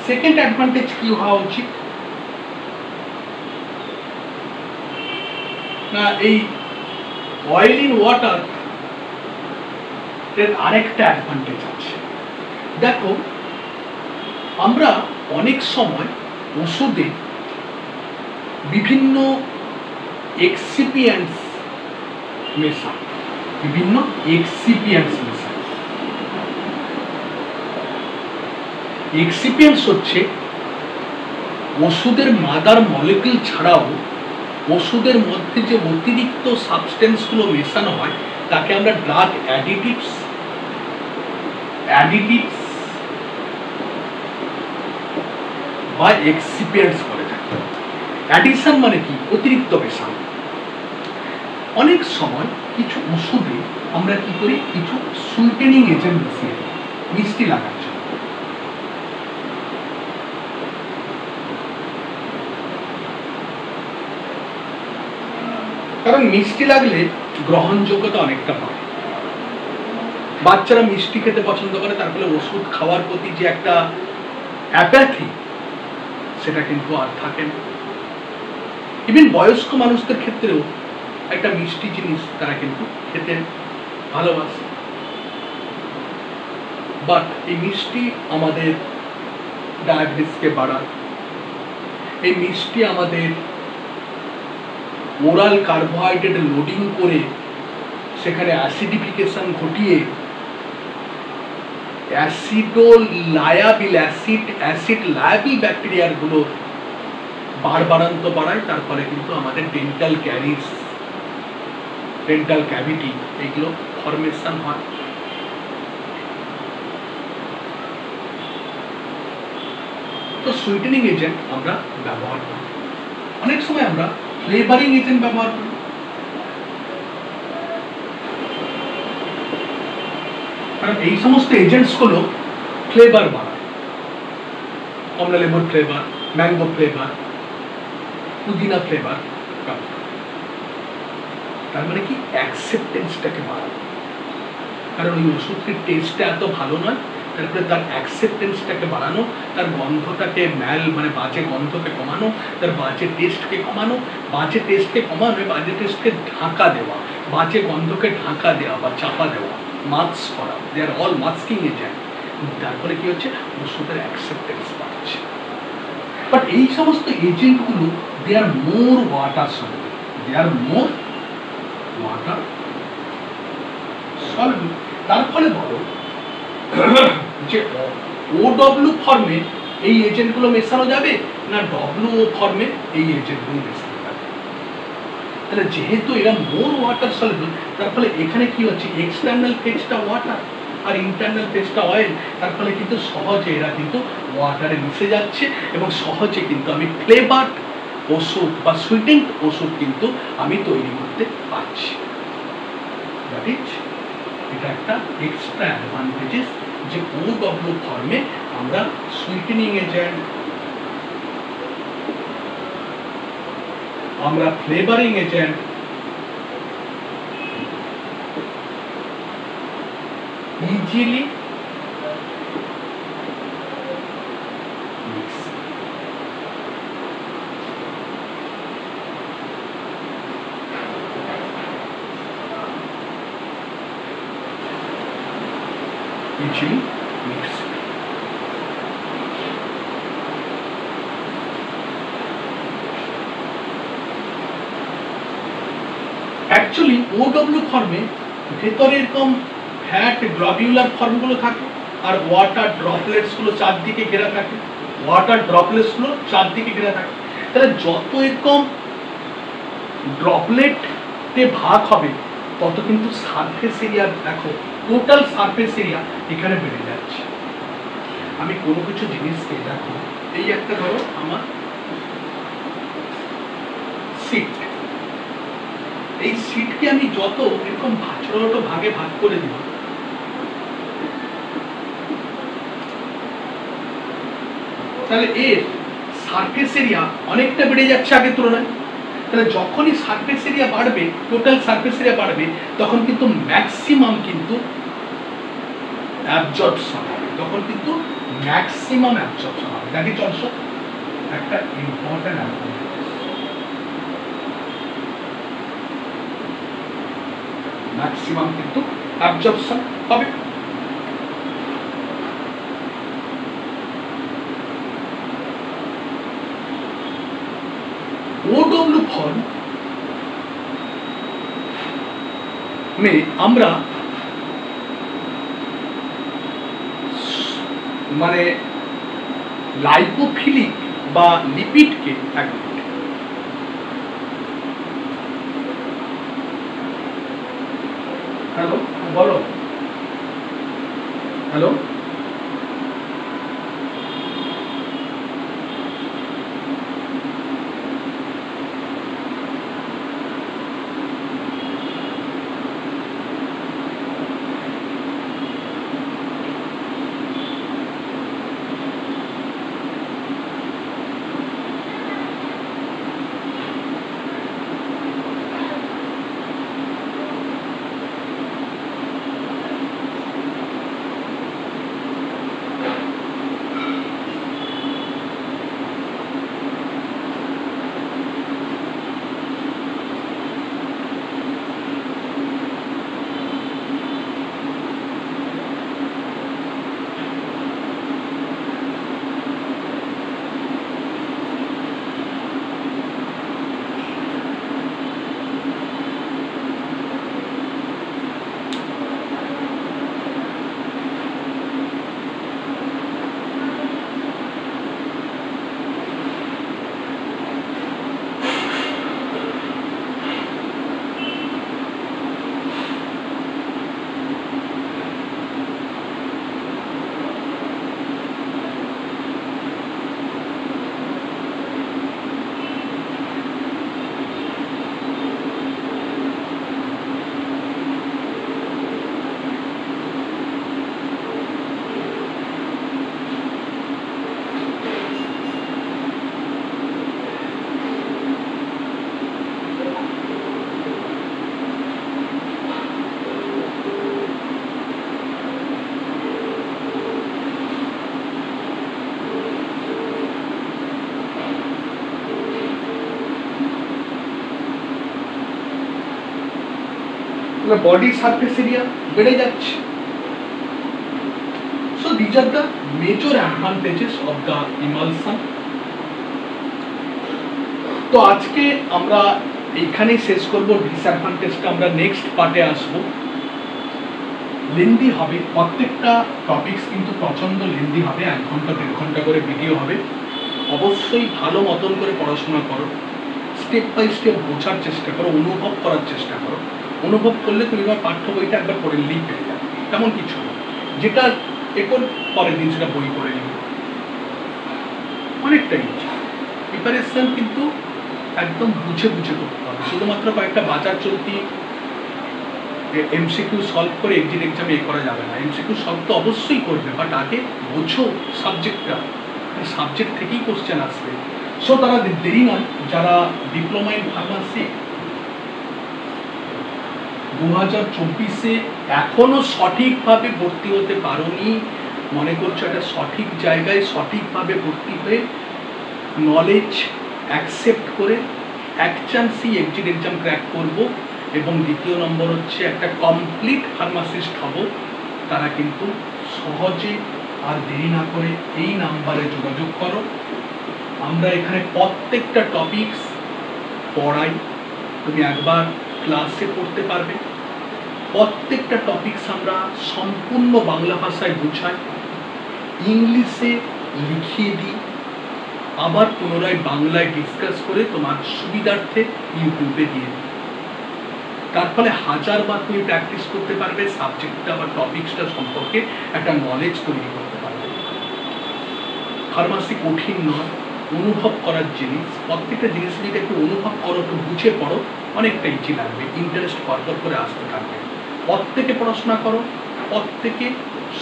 সেকেন্ড অ্যাডভান্টেজ কি হওয়া উচিত না, এই অয়েল ইন ওয়াটার এর আরেকটা অ্যাডভান্টেজ আছে। দেখো আমরা অনেক সময় ওষুধে বিভিন্ন এক্সিপিয়েন্টস মেশাই, এক্সিপিয়েন্টস হচ্ছে ওষুধের মাদার মলিকিউল ছাড়াও ওষুধের মধ্যে যে অতিরিক্ত সাবস্টেন্সগুলো মেশানো হয় তাকে আমরা ড্রাগ অ্যাডিটিভস বা এক্সিপিয়েন্টস বলে থাকি। অ্যাডিশন মানে কি? অতিরিক্ত মেশানো। অনেক সময় কিছু ওষুধে আমরা কি করি, কিছু সুইটেনিং এজেন্ট মিশিয়ে দিই মিষ্টি লাগার জন্য। কারণ মিষ্টি লাগলে গ্রহণযোগ্যতা অনেকটা বাড়ে। বাচ্চারা মিষ্টি খেতে পছন্দ করে, তার ফলে ওষুধ খাওয়ার প্রতি যে একটা অ্যাপ্যাথি সেটা কিন্তু আর থাকে না। ইভেন বয়স্ক মানুষদের ক্ষেত্রেও একটা মিষ্টি জিনিস তারা কিন্তু খেতে ভালোবাসে। বাট এই মিষ্টি আমাদের ডায়াবেটিসকে বাড়ায়, এই মিষ্টি আমাদের ওরাল কার্বোহাইড্রেট লোডিং করে সেখানে অ্যাসিডিফিকেশন ঘটিয়ে অ্যাসিড লায়াবিল ব্যাকটেরিয়াগুলোর বাড়ান্ত বাড়ায়। তার ফলে কিন্তু আমাদের ডেন্টাল ক্যাভিটি এগুলো ফরমেশন হয়। তো সুইটেনিং এজেন্ট আমরা ব্যবহার করি, অনেক সময় আমরা ফ্লেভারিং এজেন্ট ব্যবহার করি। কারণ এই সমস্ত এজেন্টস গুলো ফ্লেভার বাড়ায়, কমলা লেবুর ফ্লেভার, ম্যাঙ্গো ফ্লেভার, পুদিনা ফ্লেভার। তার মানে কি? অ্যাকসেপ্টেন্সটাকে বাড়ায়। কারণ ওই ওষুধটির টেস্টটা এত ভালো নয় তারপরে তার অ্যাকসেপ্টেন্সটাকে বাড়ানো, তার গন্ধটাকে মানে বাজে গন্ধকে কমানো, তার বাজে টেস্টকে কমানো, বাজে টেস্টকে কমানো, বাজে টেস্টকে ঢাকা দেওয়া, বাজে গন্ধকে ঢাকা দেওয়া বা চাপা দেওয়া, মাস্ক করা, দে আর অল মাস্কিং এজেন্ট। তারপরে কি হচ্ছে, ওষুধের অ্যাকসেপ্টেন্স বাড়ছে। বাট এই সমস্ত এজেন্টগুলো দে আর মোর ওয়াটার সলিউবল, দে আর মোর ওয়াটার সলিউবল। তার ফলে বলো যে OW ফর্মে এই এজেন্টগুলো মেশানো যাবে না WO ফর্মে এই এজেন্টগুলো মেশানো যাবে? তাহলে যেহেতু এরা মোর ওয়াটার সলিউবল, তার ফলে এখানে কি হচ্ছে, এক্সটার্নাল ফেজটা ওয়াটার আর ইন্টারনাল ফেজটা অয়েল, তার ফলে কিন্তু সহজে এরা কিন্তু ওয়াটারে মিশে যাচ্ছে এবং সহজে কিন্তু আমি ফ্লেভারড ওষুধ বা সুইটেন্ড ওষুধ কিন্তু আমি তৈরি করতে পারছি। দ্যাট ইজ, এটা একটা এক্সট্রা অ্যাডভান্টেজেস যে OW ফর্মে আমরা সুইটেনিং এজেন্ট, আমরা flavouring agent, easily mix. Actually OW ফর্মে ভেতরে এরকম ফ্যাট গ্লোবিউলার ফর্মগুলো থাকে আর ওয়াটার ড্রপলেটস গুলো চারদিকে ঘেরা থাকে, ওয়াটার ড্রপলেটস গুলো চারদিকে ঘেরা থাকে। তাহলে যত এরকম ড্রপলেটে ভাগ হবে তত কিন্তু সারফেস এরিয়া, দেখো টোটাল সারফেস এরিয়া এখানে বেড়ে যাচ্ছে। আমি কোনো কিছু জিনিসকে দেখো, এই একটা ধরো আমার সিট, এই সিটকে আমি যত এরকম ছোট ছোট ভাগে ভাগ করে দিব, তাহলে এর সারফেস এরিয়া অনেকটা বেড়ে যাচ্ছে আগের তুলনায়। তাহলে যখনই সারফেস এরিয়া বাড়বে, টোটাল সারফেস এরিয়া বাড়বে, তখন কিন্তু ম্যাক্সিমাম কিন্তু অ্যাবজর্পশন হবে, তখন কিন্তু ম্যাক্সিমাম অ্যাবজর্পশন হবে। দ্যাট ইজ অলসো একটা ইম্পর্টেন্ট অ্যাডভান্টেজ। ম্যাক্সিমাম কিন্তু অ্যাবজর্পশন হবে। OW फॉर्म में আমরা মানে লাইপোফিলিক বা লিপিডকে হ্যালো বলো, হ্যালো বডি সারফেস এরিয়া বেড়ে যাচ্ছে। So this are the major advantages of the emulsion. তো আজকে আমরা এইখানেই শেষ করব, ডিসঅ্যাডভান্টেজটা আমরা নেক্সট পার্টে আসবো। লেন্দি হবে, প্রত্যেকটা টপিকস কিন্তু প্রচন্ড লেন্দি হবে, 1 ঘন্টা 1.5 ঘন্টা করে ভিডিও হবে। অবশ্যই ভালো মতন করে পড়াশোনা করো, স্টেপ বাই স্টেপ বোঝার চেষ্টা করো, অনুভব করার চেষ্টা করো। অনুভব করলে তুমি আমার পাঠ্য বইটা একবার পড়ে নিলেই পেয়ে যাবে, তেমন কিছু না। যেটা এখন পরের দিন সেটা বই পড়ে নিবে, অনেকটাই প্রিপারেশন কিন্তু একদম বুঝে বুঝে করতে হবে। শুধুমাত্র কয়েকটা বাজার চলতি এমসিকিউ সলভ করে এক্সিট এক্সামে করা যাবে না। এমসিকিউ সলভ তো অবশ্যই করবে, বাট আগে বোঝো সাবজেক্টটা, সাবজেক্ট থেকেই কোশ্চেন আসবে। সো তারা দেরি নয়, যারা ডিপ্লোমা ইন ফার্মাসি 2024-এ এখনো সঠিকভাবে ভর্তি হতে পারোনি, মনে করছো একটা সঠিক জায়গায় সঠিকভাবে ভর্তি হয়ে নলেজ অ্যাকসেপ্ট করে এক চান্সই এক্সিট এক্সাম ক্র্যাক করবো এবং দ্বিতীয় নম্বর হচ্ছে একটা কমপ্লিট ফার্মাসিস্ট হব, তারা কিন্তু সহজে আর দেরি না করে এই নাম্বারে যোগাযোগ করো। আমরা এখানে প্রত্যেকটা টপিকস পড়াই, তুমি একবার ক্লাসে পড়তে পারবে। প্রত্যেকটা টপিকস আমরা সম্পূর্ণ বাংলা ভাষায় বুঝাই, ইংলিশে লিখিয়ে দিই, আবার পুনরায় বাংলায় ডিসকাস করে তোমার সুবিধার্থে ইউটিউবে দিয়ে দিই। তার ফলে 1000 বার তুমি প্র্যাকটিস করতে পারবে, সাবজেক্টটা বা টপিকসটা সম্পর্কে একটা নলেজ তৈরি করতে পারবে। ফার্মাসি কঠিন নয়, অনুভব করার জিনিস। প্রত্যেকটা জিনিস যদি একটু অনুভব করো, একটু বুঝে পড়ো, অনেকটা ইজি লাগবে, ইন্টারেস্ট পরপর করে আসতে থাকবে। প্রত্যেকে পড়াশোনা করো, প্রত্যেকে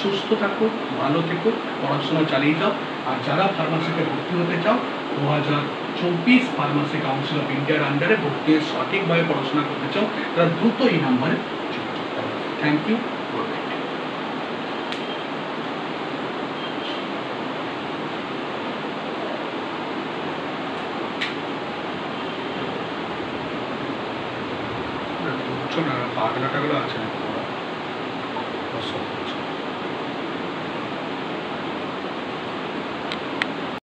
সুস্থ থাকো, ভালো থেকো, পড়াশোনা চালিয়ে যাও। আর যারা ফার্মাসিতে ভর্তি হতে চাও, 2024 ফার্মাসি কাউন্সিল অফ ইন্ডিয়ার আন্ডারে ভর্তি হয়ে সঠিকভাবে পড়াশোনা করতে চাও, তারা দ্রুত এই নাম্বারে যোগাযোগ করো। Thank you. পাগলা টাগলা আছে।